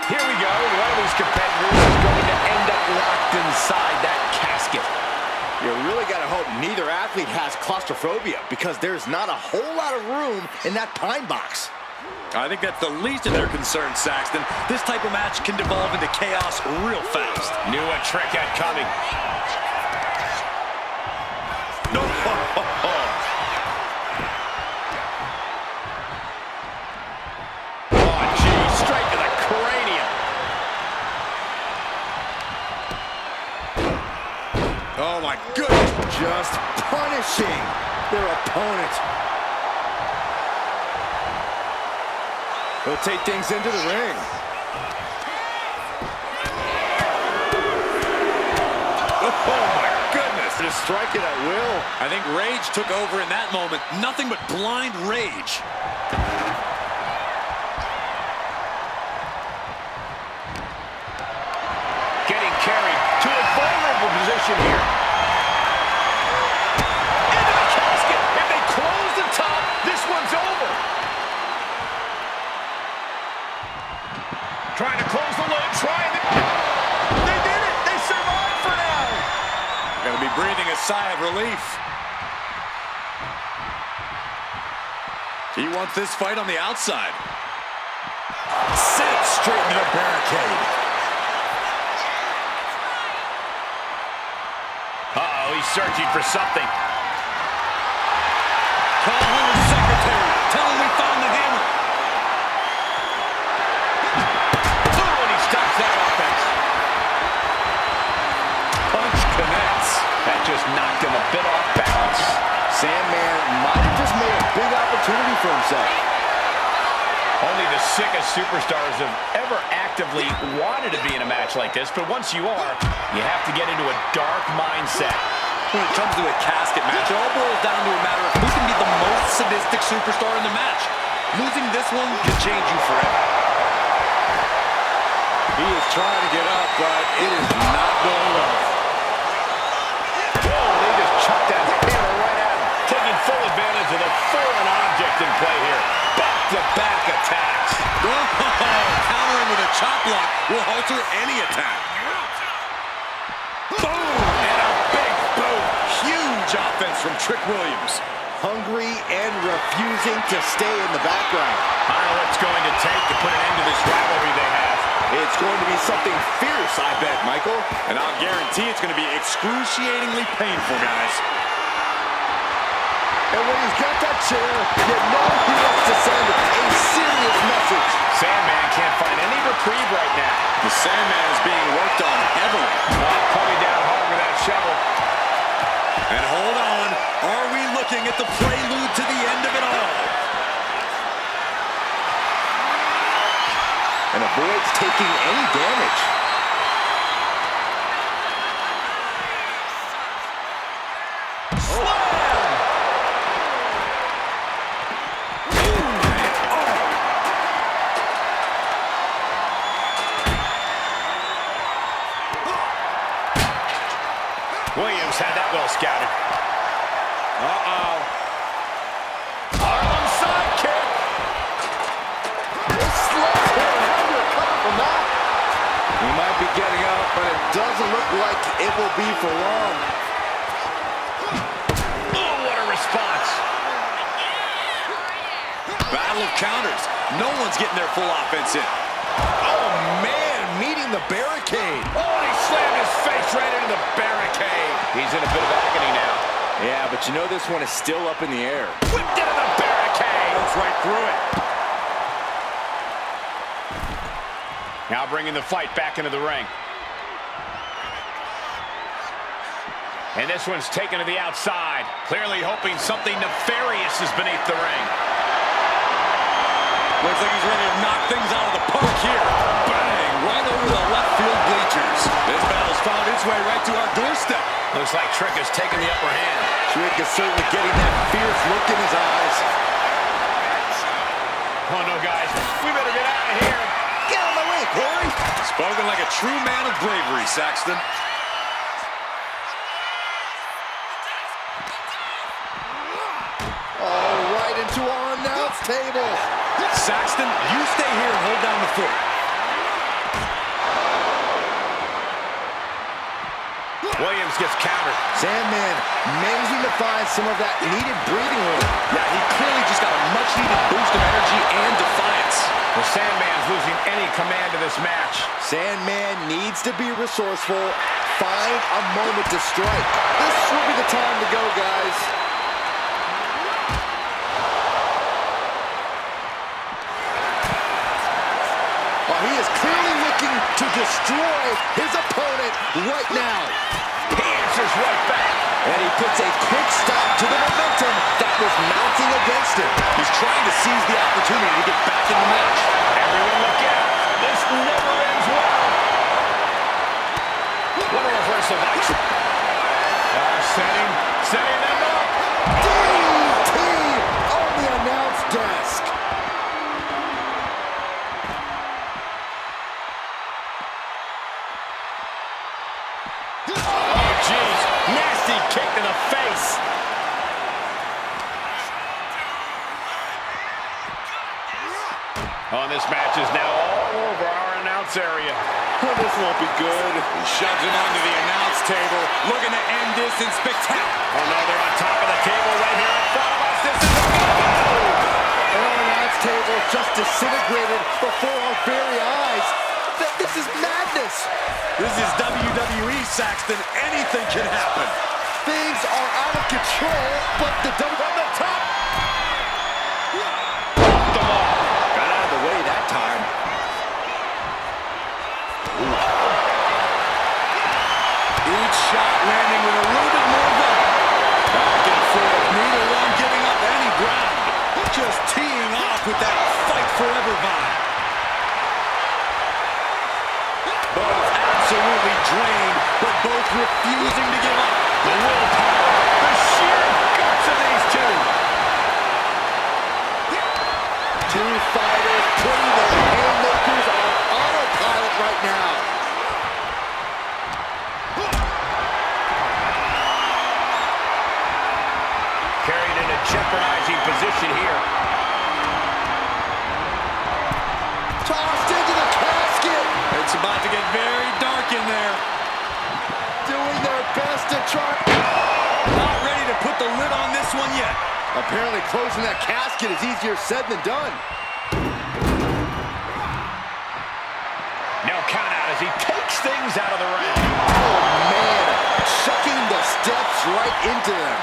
Here we go. One of these competitors is going to end up locked inside that casket. You really got to hope neither athlete has claustrophobia, because there's not a whole lot of room in that pine box. I think that's the least of their concerns, Saxton. This type of match can devolve into chaos real fast. Knew a trick had coming. No. Oh, gee, straight to the cranium. Oh, my goodness. Just punishing their opponent. He'll take things into the ring. Oh, my goodness. Just strike it at will. I think rage took over in that moment. Nothing but blind rage. Getting carried to a vulnerable position here. Into the casket. If they close the top, this one's over. Trying to close the lid, They did it! They survived for now! Gonna be breathing a sigh of relief. He wants this fight on the outside. Sent straight into the barricade. Uh-oh, he's searching for something. Call Hunter's secretary. Tell him we found the hammer. Oh, and he stops that offense. Punch connects. That just knocked him a bit off balance. Sandman might have just made a big opportunity for himself. Only the sickest superstars have ever actively wanted to be in a match like this, but once you are, you have to get into a dark mindset. When it comes to a casket match, it all boils down to a matter of who can be the most sadistic superstar in the match. Losing this one can change you forever. He is trying to get up, but it is not going well. Whoa, they just chucked that hammer right at him, taking full advantage of the foreign object in play here. Back-to-back attacks. Countering with a chop block will alter any attack. Boom! And a big boom. Huge offense from Trick Williams. Hungry and refusing to stay in the background. I don't know what it's going to take to put an end to this rivalry they have. It's going to be something fierce, I bet, Michael. And I'll guarantee it's going to be excruciatingly painful, guys. And when he's got that chair, you know he wants to send a serious message. Sandman can't find any reprieve right now. The Sandman is being worked on heavily. Coming down hard with that shovel. And hold on, are we looking at the prelude to the end of it all? And avoids taking any damage. Williams had that well scouted. Uh-oh. Harlem sidekick. This slows him. How do you recover from that? He might be getting up, but it doesn't look like it will be for long. Oh, what a response. Battle of counters. No one's getting their full offense in. Oh, man, meeting the barricade. Oh, he slammed his face right into the barricade. He's in a bit of agony now. Yeah, but you know this one is still up in the air. Whipped into the barricade. Goes right through it. Now bringing the fight back into the ring. And this one's taken to the outside, clearly hoping something nefarious is beneath the ring. Looks like he's ready to knock things out of the park here. Bang! Right over the left field found its way right to our doorstep. Looks like Trick has taken the upper hand. Trick is certainly getting that fierce look in his eyes. Oh no, guys, we better get out of here. Get out of my way, Corey! Spoken like a true man of bravery, Saxton. Oh, right into our announce table. Saxton, you stay here and hold down the fort. Williams gets countered. Sandman managing to find some of that needed breathing room. Yeah, he clearly just got a much-needed boost of energy and defiance. The Sandman's losing any command of this match. Sandman needs to be resourceful. Find a moment to strike. This will be the time to go, guys. Oh, he is clearly looking to destroy his opponent right now. He answers right back. And he puts a quick stop to the momentum that was mounting against him. He's trying to seize the opportunity to get back in the match. Everyone look out. This never ends well. What a reversal of action. Setting them up. DT on the announce desk. Oh, jeez. Nasty kick to the face. Oh, this match is now all over our announce area. Oh, this won't be good. He shoves him onto the announce table, looking to end this in spectacular. Oh, no, they're on top of the table right here in front of us. This is a go! Our announce table just disintegrated before our very eyes. This is madness. This is WWE, Saxton. Anything can happen. Things are out of control, but the double on the top. Got out of the way that time. Each shot landing with a little bit more vim. Back and forth, neither one giving up any ground. Just teeing off with that fight forever vibe. Both absolutely drained, but both refusing to give up. The willpower, the sheer guts of these two. Two fighters putting their haymakers on autopilot right now. Carried in a jeopardizing position here. Tossed into the casket. It's about to get very dark in there. Doing their best to try. Not ready to put the lid on this one yet. Apparently closing that casket is easier said than done. No count out as he takes things out of the ring. Oh, man. Chucking the steps right into them.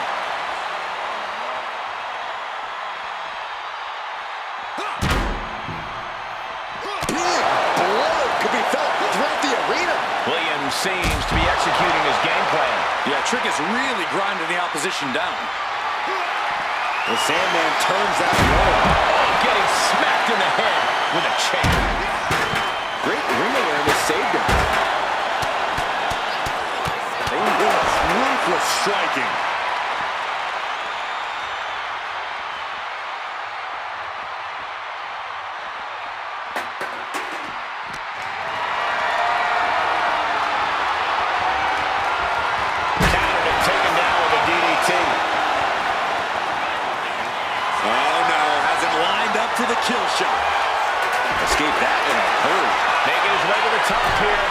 Big blow could be felt throughout the arena. Williams seems to be executing his game plan. Yeah, Trick is really grinding the opposition down. The Sandman turns that rope. Oh, getting smacked in the head with a chair. Great ring awareness saved him. Ruthless striking. Countered and taken down with a DDT. Oh no, has it lined up for the kill shot. Escaped that in a hurry. Making his way to the top here.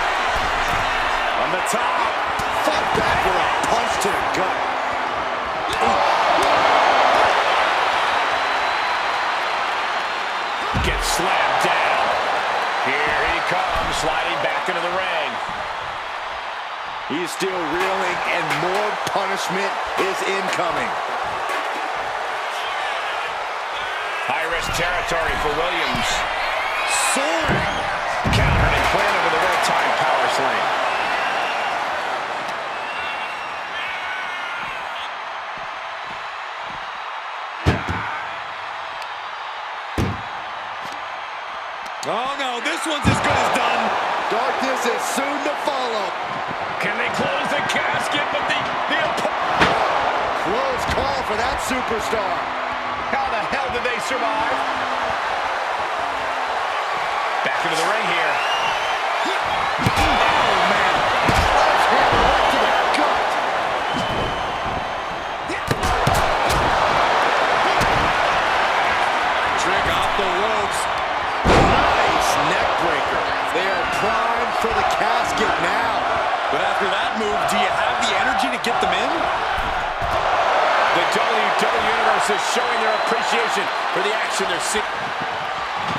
On the top. Fought back with a punch to the gut. Gets slammed down. Here he comes, sliding back into the ring. He's still reeling, and more punishment is incoming. High-risk territory for Williams. Soaring. Countered and planted with a well-timed power slam. Oh no, this one's as good as done. Darkness is soon to follow. Can they close the casket? But the Close call for that superstar. how the hell did they survive? Back into the ring here. Oh, man. Sledgehammer right to the gut. Trick off the ropes. Nice neck breaker. They are primed for the casket now. But after that move, do you have the energy to get them in? The WWE Universe is showing their appreciation for the action they're seeing.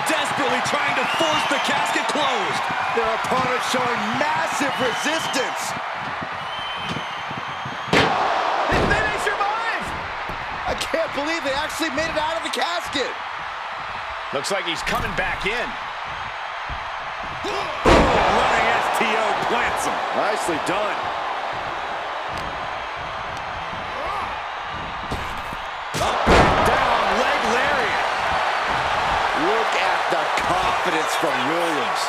Desperately trying to force the casket closed. Their opponent showing massive resistance. They survive! I can't believe they actually made it out of the casket. Looks like he's coming back in. Running STO plants him. Nicely done. Up and down, leg lariat. Look at the confidence from Williams.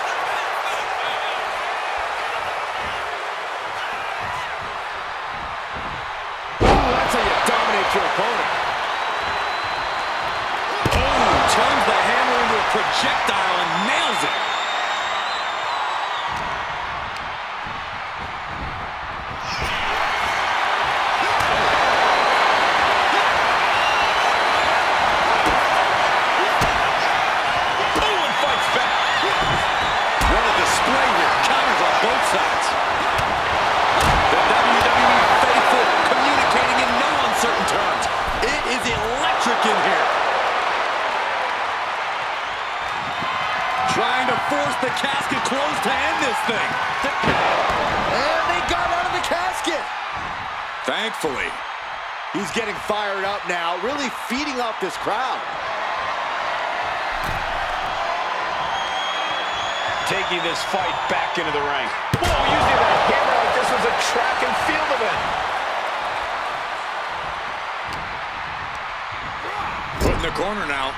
Ooh, that's how you dominate your opponent. Oh, turns the hammer into a projectile and nails it. Trying to force the casket closed to end this thing. And they got out of the casket. Thankfully. He's getting fired up now, really feeding off this crowd. Taking this fight back into the ring. Whoa, using that hammer like this was a track and field event. Put in the corner now.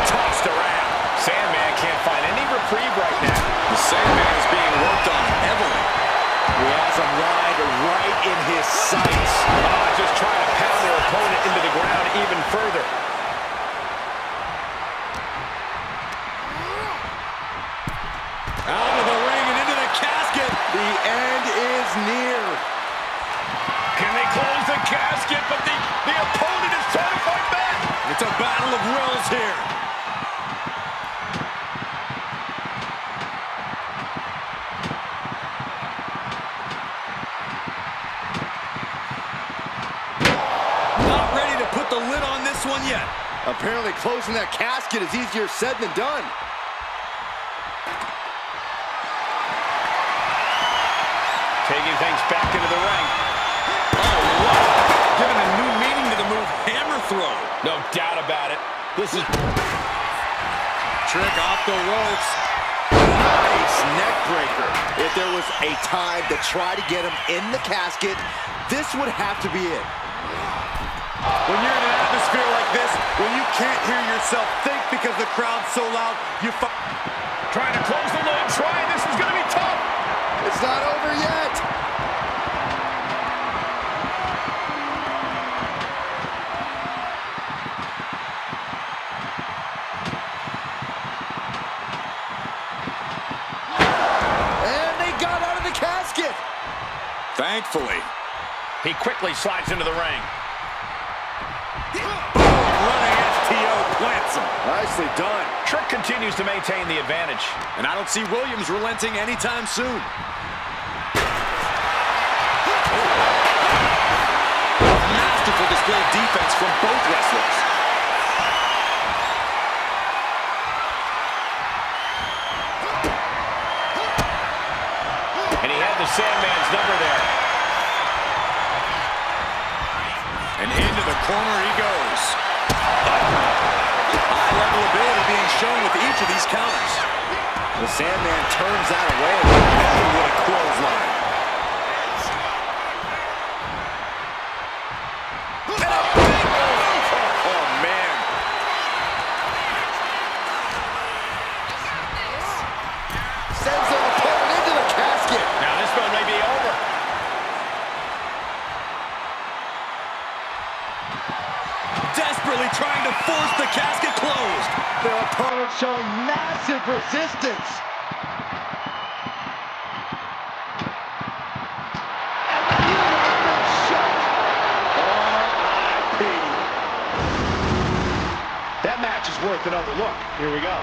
Tossed around. Sandman can't find any reprieve right now. The Sandman is being worked on heavily. He has him lined right in his sights. Just trying to pound their opponent into the ground even further. Out of the ring and into the casket. The end is near. Can they close the casket? But the opponent is trying to fight back. It's a battle of wills here. Not ready to put the lid on this one yet. Apparently closing that casket is easier said than done. Taking things back into the ring. Oh, wow. Giving a new meaning to the move hammer throw. No doubt about it. This is... Trick off the ropes. Nice neck breaker. If there was a time to try to get him in the casket, this would have to be it. When you're in an atmosphere like this, when you can't hear yourself think because the crowd's so loud, you Trying to close the lid. This is going to be tough. It's not over yet. And they got out of the casket. Thankfully. He quickly slides into the ring. Running STO plants him. Nicely done. Trick continues to maintain the advantage. And I don't see Williams relenting anytime soon. Masterful display of defense from both wrestlers. And he had the Sandman's number there. And into the corner he goes. High level ability being shown with each of these counters. The Sandman turns that away. Never would have clothesline. Oh, man. Desperately trying to force the casket closed. Their opponent showing massive resistance. And the unit has been shut. R.I.P. That match is worth another look. Here we go.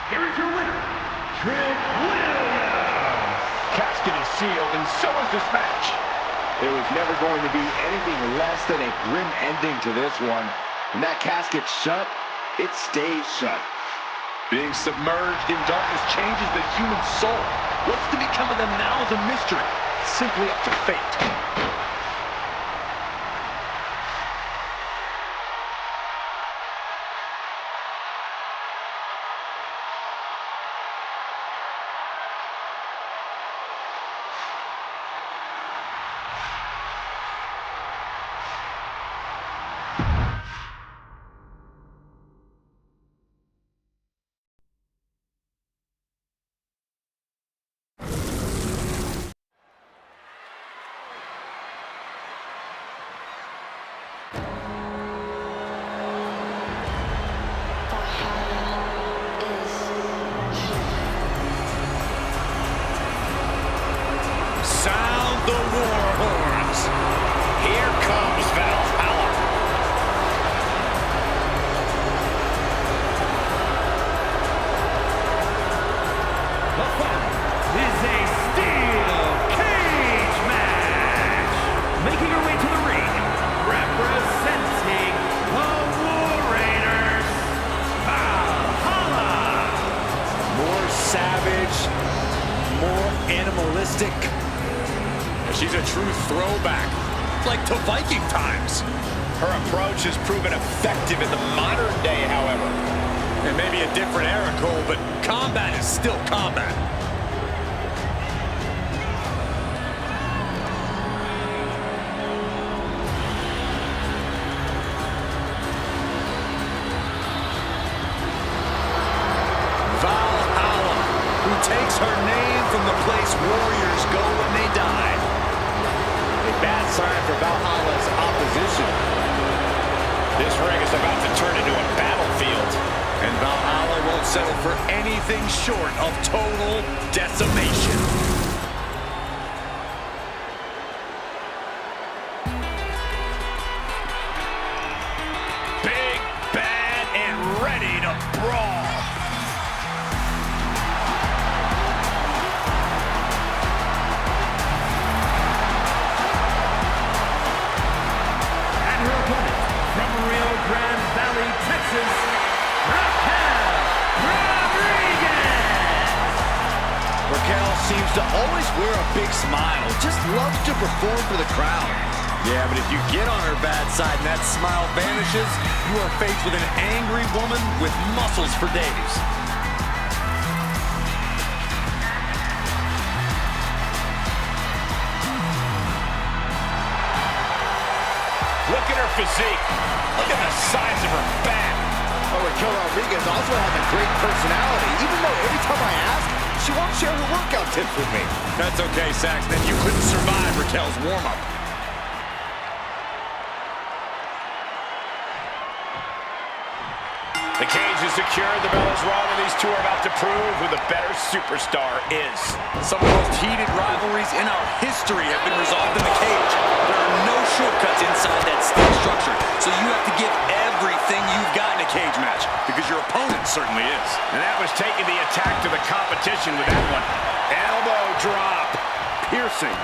Here is your winner, Trick Williams. Casket is sealed, and so is this match. There was never going to be anything less than a grim ending to this one. When that casket's shut, it stays shut. Being submerged in darkness changes the human soul. What's to become of them now is a mystery. It's simply up to fate. Sound the war horns. Here comes Valhalla. The following is a steel cage match. Making her way to the ring, representing the War Raiders, Valhalla. More savage, more animalistic. She's a true throwback, like to Viking times. Her approach has proven effective in the modern day, however. It may be a different era, Cole, but combat is still combat. Valhalla, who takes her name from the place warriors go when they die. A bad sign for Valhalla's opposition. This ring is about to turn into a battlefield. And Valhalla won't settle for anything short of total decimation. Big, bad, and ready to brawl. And her opponent, from Rio Grande Valley, Texas, Raquel seems to always wear a big smile, just loves to perform for the crowd. Yeah, but if you get on her bad side and that smile vanishes, you are faced with an angry woman with muscles for days. Look at her physique. Look at the size of her back. But Raquel Rodriguez also has a great personality, even though every time I ask, she won't share her workout tips with me. That's okay, Saxton. You couldn't survive Raquel's warm-up. The cage is secured, the bell is rung, and these two are about to prove who the better superstar is. Some of the most heated rivalries in our history have been resolved in the cage. There are no shortcuts inside that steel structure, so you have to give everything you've got in a cage match, because your opponent certainly is. And that was taking the attack to the competition with that one. Elbow drop. Piercing.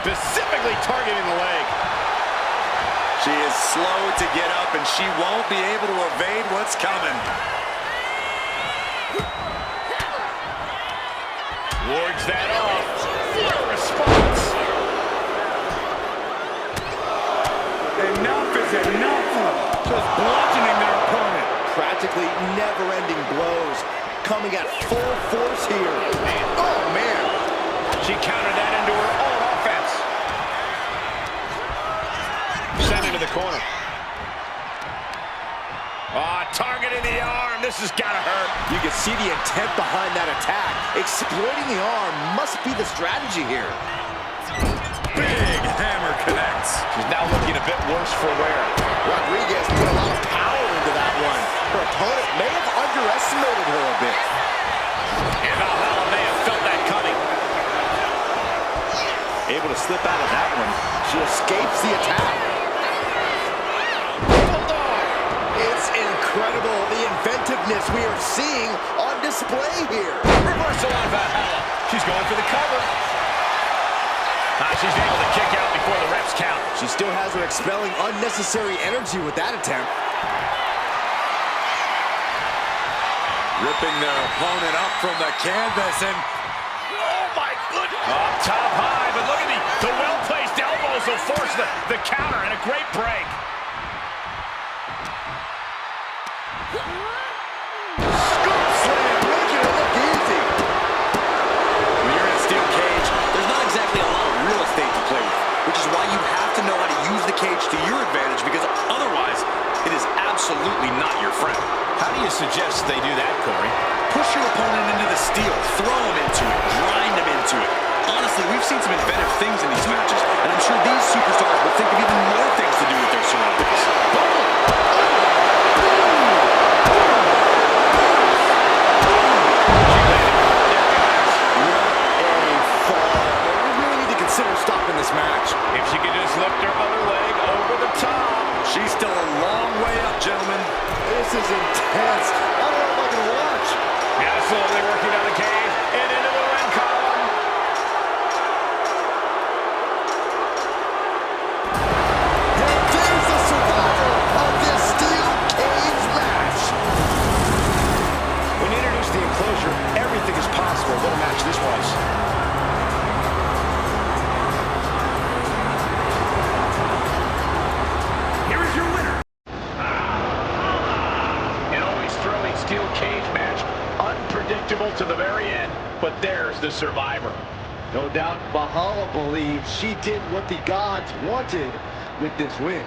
Specifically targeting the leg. She is slow to get up, and she won't be able to evade what's coming. Leverage that off. What a response. Enough is enough. Just bludgeoning their opponent. Practically never-ending blows coming at full force here. Oh, man. She countered that into her own offense. Sent into the corner. Target in the arm. This has got to hurt. You can see the intent behind that attack. Exploiting the arm must be the strategy here. Big hammer connects. She's now looking a bit worse for wear. Rodriguez put a lot of power into that one. Her opponent may have underestimated her a bit. And Valhalla may have felt that coming. Able to slip out of that one. She escapes the attack. It's incredible the inventiveness we are seeing on display here. Reversal on Valhalla. She's going for the cover. She's able to kick out before the reps count. She still has her expelling unnecessary energy with that attempt. Ripping their opponent up from the canvas and... Oh, my goodness. Up top high, but look at the well-placed elbows will force the counter and a great break. Scoop slam, making it look easy. When you're in a steel cage, there's not exactly a lot of real estate to play with, which is why you have to know how to use the cage to your advantage, because otherwise, it is absolutely not your friend. How do you suggest they do that, Corey? Push your opponent into the steel, throw him into it, grind him into it. Honestly, we've seen some inventive things in these matches, and I'm sure these superstars will think of even more things to do with their surroundings. Stopping this match. If she could just lift her other leg over the top. she's still a long way up, gentlemen. This is intense. I don't know if I can watch. Now slowly working down the cage and into the ring column. And there's the survivor of this steel cage match. When you introduce the enclosure, everything is possible. What a match this was. Steel cage match, unpredictable to the very end, but there's the survivor. No doubt Valhalla believes she did what the gods wanted with this win.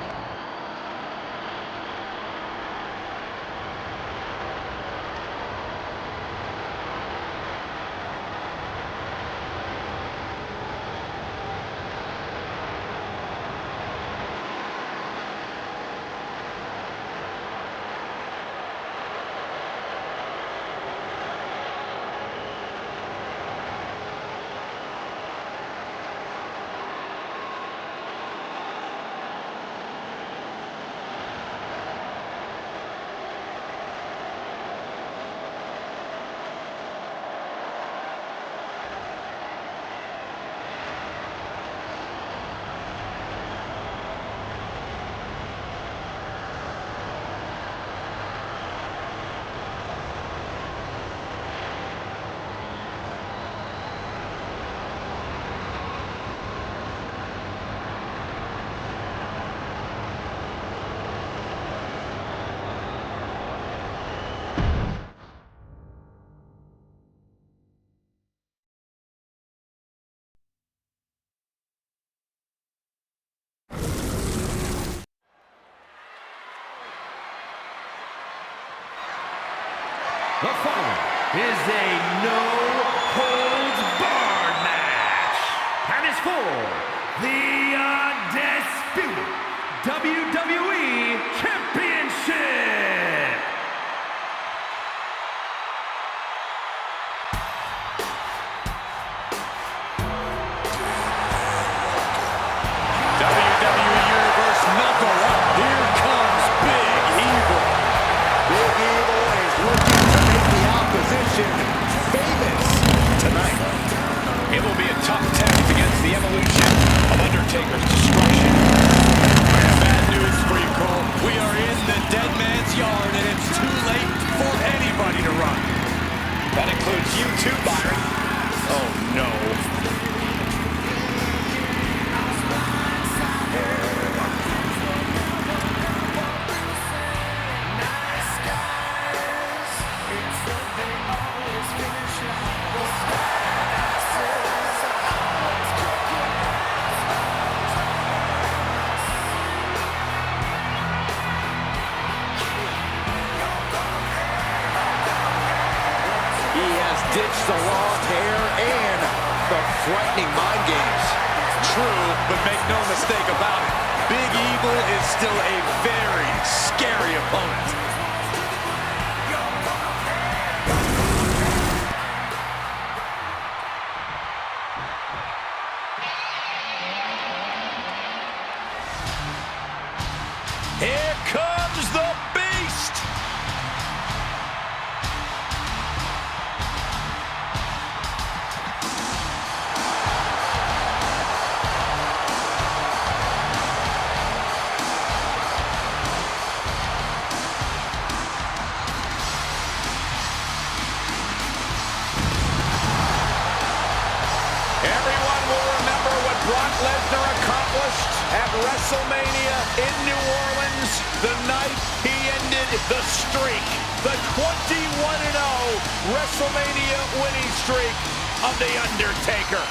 The following is a no-holds-barred match, and is for the undisputed WWE Championship. WWE Universe number one. Here comes Big Evil. Big Evil is looking to make the opposition famous tonight. It will be a tough test against the evolution of Undertaker's destruction. Bad news for you, Cole. We are in the dead man's yard, and it's too late for anybody to run. That includes you too, Byron. Oh, no. Ditch the long hair and the frightening mind games. True, but make no mistake about it. Big Evil is still a very scary opponent. Here comes the beast! Brock Lesnar accomplished at WrestleMania in New Orleans the night he ended the streak, the 21-0 WrestleMania winning streak of The Undertaker.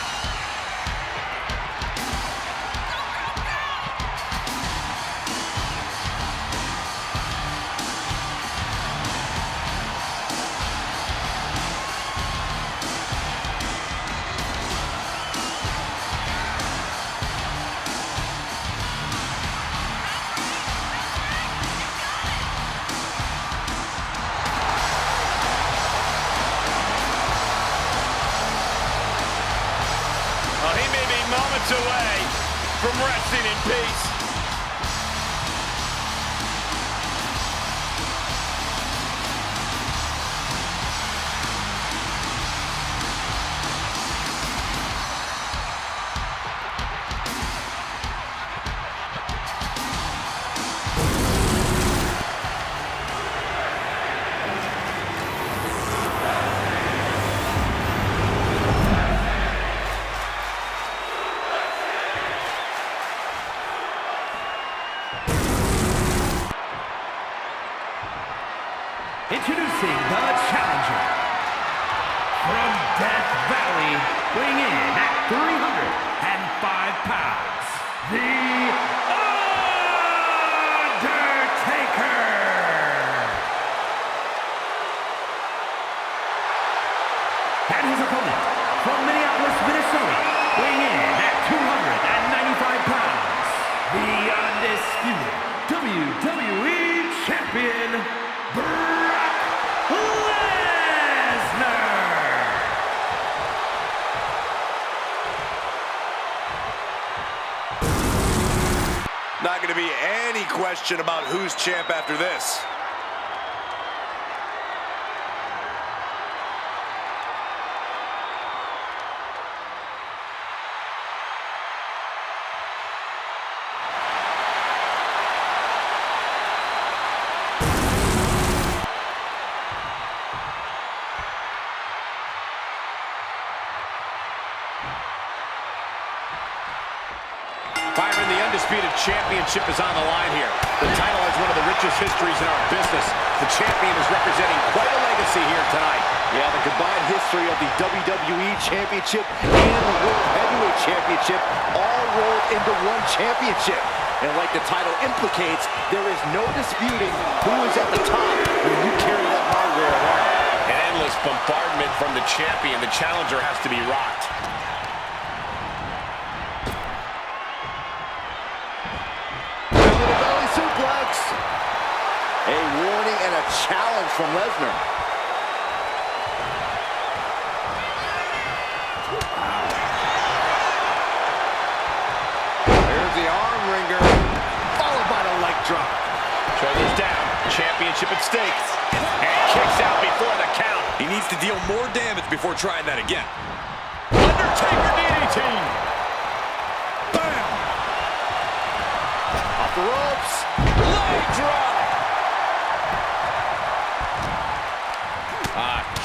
Moments away from resting in peace. Introducing the challenger. From Death Valley, weighing in at 305 pounds, The Undertaker! And his opponent, from Minneapolis, Minnesota, weighing in at 295 pounds, the undisputed WWE Champion, Brock Lesnar! Not going to be any question about who's champ after this. Byron, the undisputed championship is on the line here. The title has one of the richest histories in our business. The champion is representing quite a legacy here tonight. Yeah, the combined history of the WWE Championship and the World Heavyweight Championship all rolled into one championship. And like the title implicates, there is no disputing who is at the top when you carry that hardware around. An endless bombardment from the champion. The challenger has to be rocked. A warning and a challenge from Lesnar. Wow. There's the arm wringer, followed by the leg drop. Shoulders down, championship at stake. And kicks out before the count. He needs to deal more damage before trying that again. Undertaker DDT. Bam! Off the ropes. Leg drop.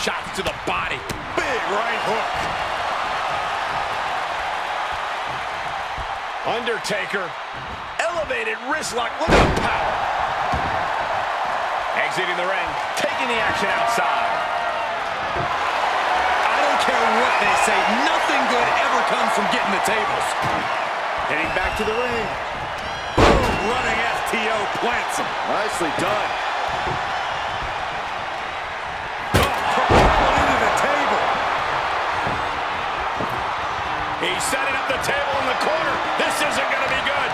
Shots to the body. Big right hook. Undertaker, elevated wrist lock. Look at the power. Exiting the ring, taking the action outside. I don't care what they say. Nothing good ever comes from getting the tables. Heading back to the ring. Boom, running STO plants him. Nicely done. Into the table. He's setting up the table in the corner. This isn't going to be good.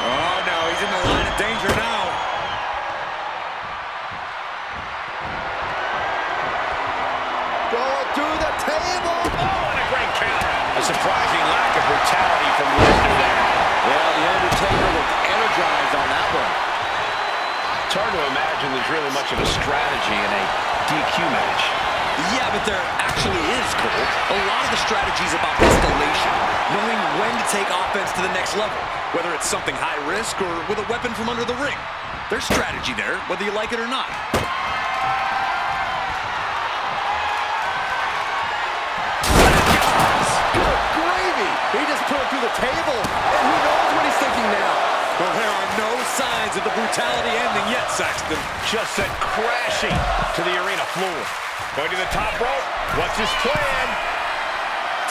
Oh, no, he's in the line of danger now. Going through the table. Oh, and a great counter. A surprising lack of brutality from Lesnar there. Yeah, the Undertaker looked energized on that one. It's hard to imagine there's really much of a strategy in a DQ match. Yeah, but there actually is, Cole. A lot of the strategy is about escalation, knowing when to take offense to the next level, whether it's something high risk or with a weapon from under the ring. There's strategy there, whether you like it or not. Good gravy. He just put him through the table, and who knows what he's thinking now. Well, there are no signs of the brutality ending yet, Saxton. Just sent crashing to the arena floor. Going to the top rope. What's his plan?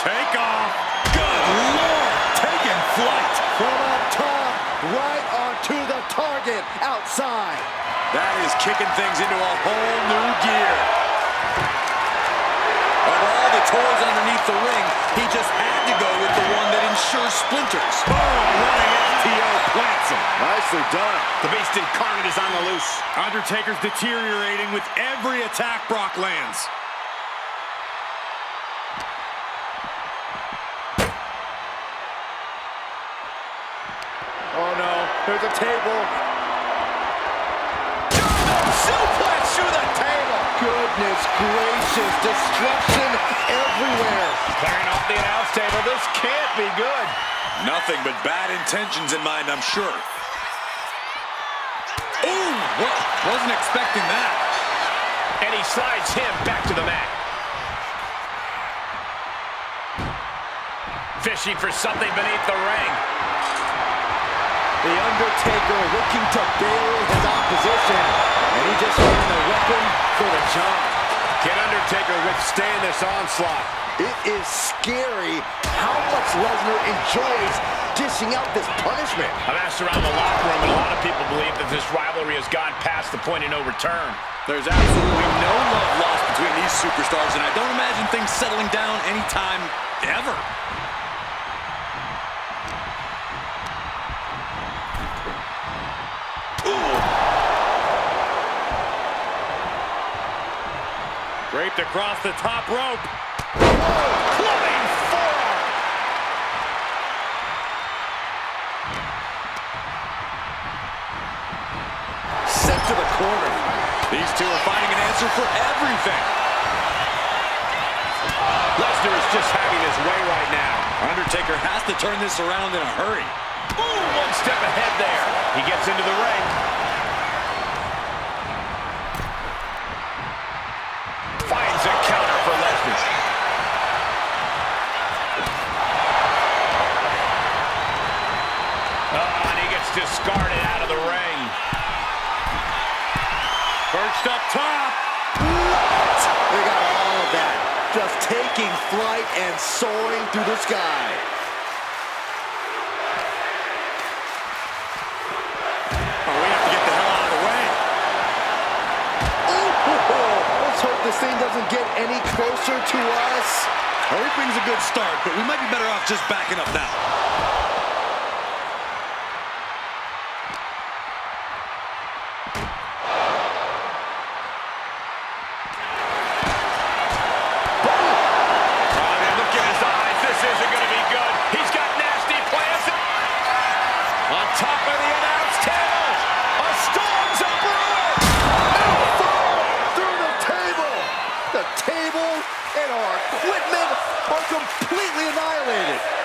Take off. Good Lord, taking flight. From up top, right onto the target outside. That is kicking things into a whole new gear. Of all the toys underneath the ring, he just had to go with the one that ensures splinters. Boom, running STO plants him. Nicely done. The beast incarnate is on the loose. Undertaker's deteriorating with every attack Brock lands. Oh no, there's a table. Suplex through the table. Goodness gracious, destruction everywhere. Clearing off the announce table. This can't be good. Nothing but bad intentions in mind, I'm sure. Ooh, wasn't expecting that. And he slides him back to the mat. Fishing for something beneath the ring. The Undertaker looking to bury his opposition, and he just found a weapon for the job. Can Undertaker withstand this onslaught? It is scary how much Lesnar enjoys dishing out this punishment. I've asked around the locker room, and a lot of people believe that this rivalry has gone past the point of no return. There's absolutely no love lost between these superstars, and I don't imagine things settling down anytime ever. Draped across the top rope. Clubbing forearm. Sent to the corner. These two are finding an answer for everything. Lesnar is just having his way right now. Undertaker has to turn this around in a hurry. Ooh, one step ahead there. He gets into the ring. Finds a counter for Lesnar. Oh, and he gets discarded out of the ring. Perched up top. They got all of that, just taking flight and soaring through the sky. Oh, we have to get the hell out of the way. Let's hope this thing doesn't get any closer to us. Hoping's a good start, but we might be better off just backing up now.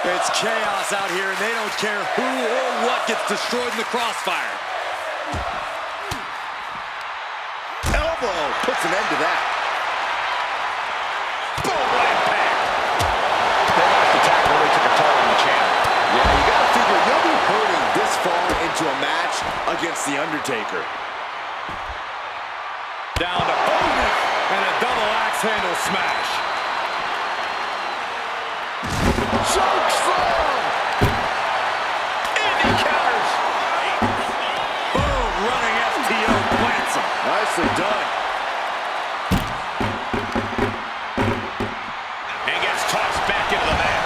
It's chaos out here, and they don't care who or what gets destroyed in the crossfire. Elbow puts an end to that. Boom, right back. They lost the tackle, really took a toll on the champ. match against The Undertaker. Down to bonus and a double axe handle smash. Choke slam! And he counters. Boom, running FTO plants him. Nicely done. And gets tossed back into the mat.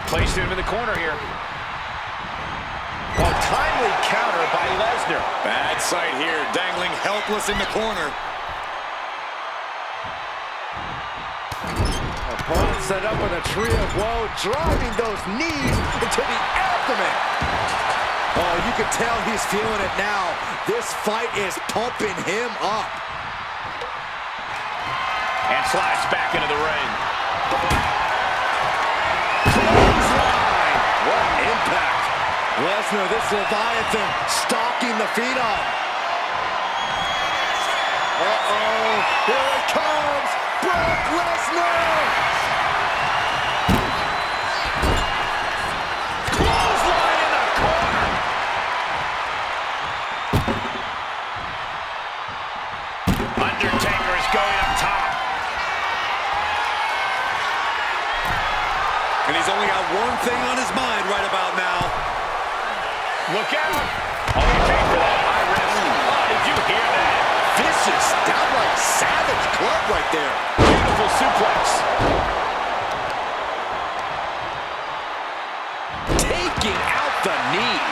Placing him in the corner here. Oh, timely counter by Lesnar. Bad sight here, dangling helpless in the corner. Opponent set up with a tree of woe, driving those knees into the abdomen. Oh, you can tell he's feeling it now. This fight is pumping him up. And slides back into the ring. Clothesline! What impact. Lesnar, this Leviathan, stalking the Phenom. Uh-oh, here it comes! Brock Lesnar! Clothesline in the corner. Undertaker is going up top. And he's only got one thing on his mind right about now. Look out! Oh, he paid for that high risk. Oh, did you hear that? Vicious, downright savage club right there. Beautiful suplex. Taking out the knee.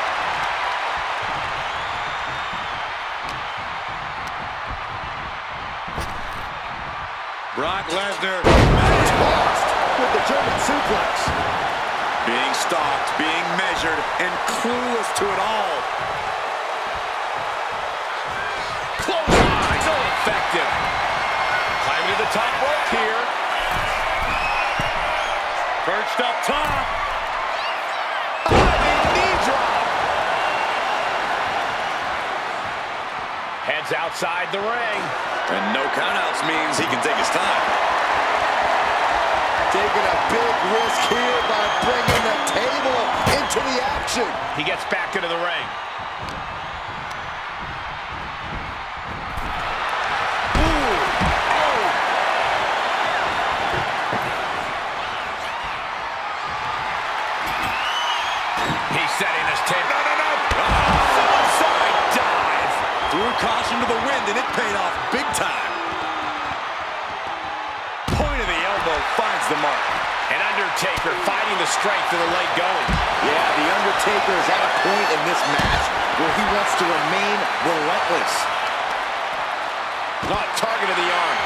Brock Lesnar Tossed with the German suplex. being stalked, being measured, and clueless to it all. Clothesline, so effective. Climbing to the top rope here. Perched up top. Knee drop. Heads outside the ring. And no countouts means he can take his time. Taking a big risk here by bringing the table into the action. He gets back into the ring. He's setting this table. No. Suicide dive. Threw caution to the wind, and it paid off big time. Point of the elbow finds the mark. And Undertaker fighting the strength of the leg going. Yeah, the Undertaker is at a point in this match where he wants to remain relentless. Not target of the arm.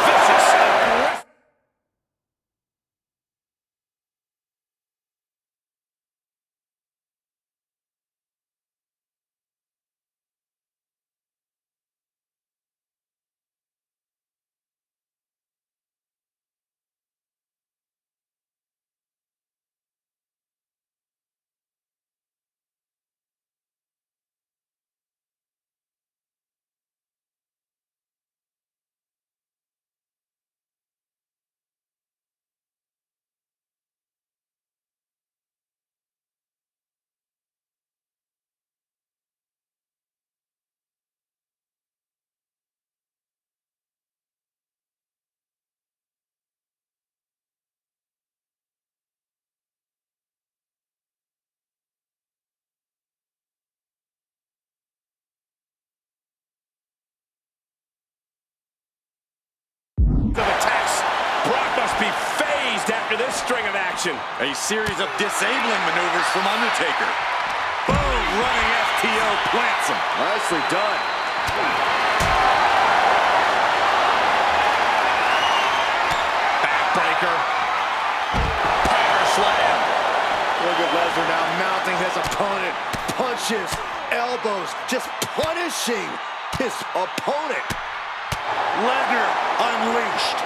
Vicious. Of attacks. Brock must be phased after this string of action. A series of disabling maneuvers from Undertaker. Boom, running FTO plants him. Nicely done. Backbreaker. Power slam. Look at Lesnar now mounting his opponent. Punches, elbows, just punishing his opponent. Lesnar unleashed.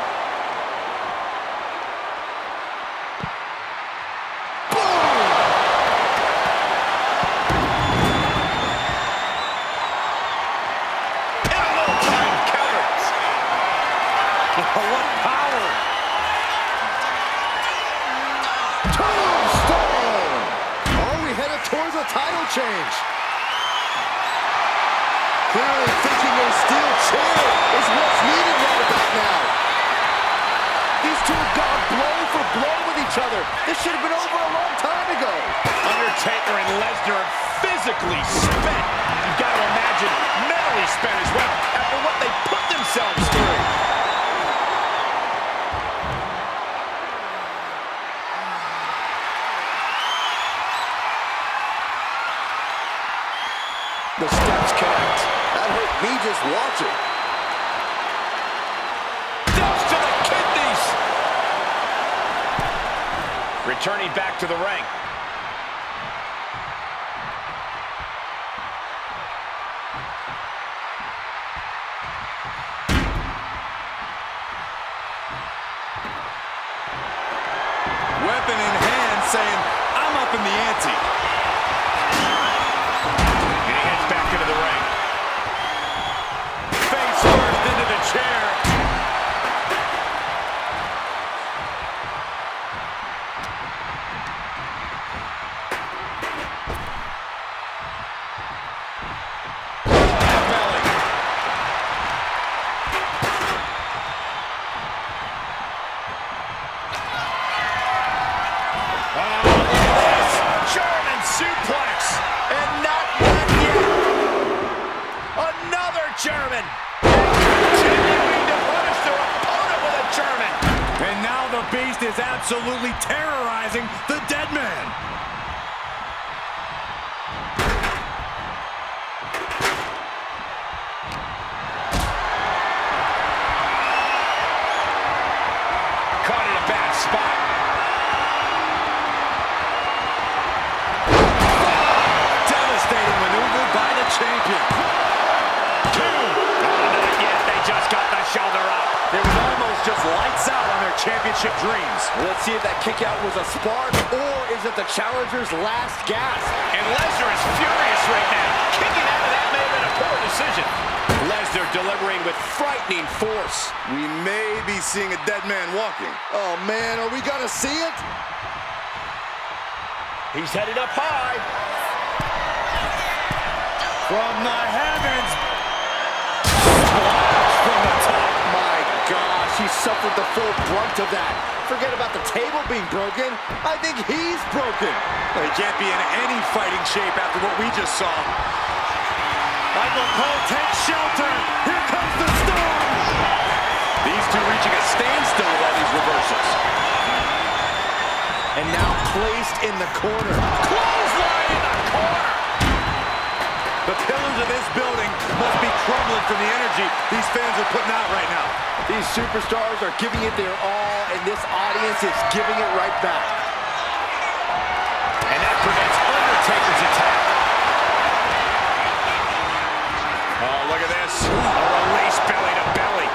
towards a title change. Clearly thinking a steel chair is what's needed right about now. These two have gone blow for blow with each other. This should have been over a long time ago. Undertaker and Lesnar physically spent. You've got to imagine mentally spent as well after what they put themselves through. The steps connect. That hurt me just watching. Steps to the kidneys. Returning back to the ring. Weapon in hand, saying, I'm up in the ante. And he heads back into the ring. Face first into the chair. Belly. German suplex. And not one yet. Another German. Continuing to punish their opponent with a German. And now the Beast is absolutely terrorizing the Dead Man. Caught in a bad spot. Devastating maneuver by the champion. Two. Oh, not yet. They just got the shoulder up. It was almost just lights out on their championship dreams. Let's see if that kick out was a spark, or is it the challenger's last gasp? And Lesnar is furious right now. Kicking out of that may have been a poor decision. Lesnar delivering with frightening force. We may be seeing a Dead Man walking. Oh man, are we gonna see it? He's headed up high. From the heavens. Splash from the top. My gosh, he suffered the full brunt of that. Forget about the table being broken. I think he's broken. He can't be in any fighting shape after what we just saw. Michael Cole takes shelter. Here comes the storm. These two reaching a standstill with all these reversals. And now placed in the corner. Clothesline in the corner. The pillars of this building must be crumbling from the energy these fans are putting out right now. These superstars are giving it their all, and this audience is giving it right back. And that prevents Undertaker's attack. Oh, look at this. A release belly to belly.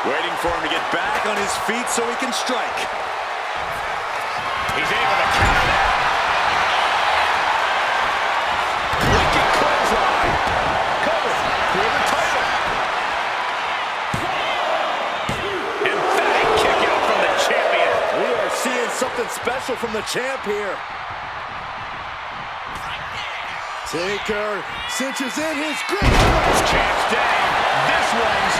Waiting for him to get back on his feet so he can strike. He's able to counter that. Wicked clothesline. Cover for the title. Emphatic kick out from the champion. We are seeing something special from the champ here. Taker cinches in his grip. It's champ's day. This one's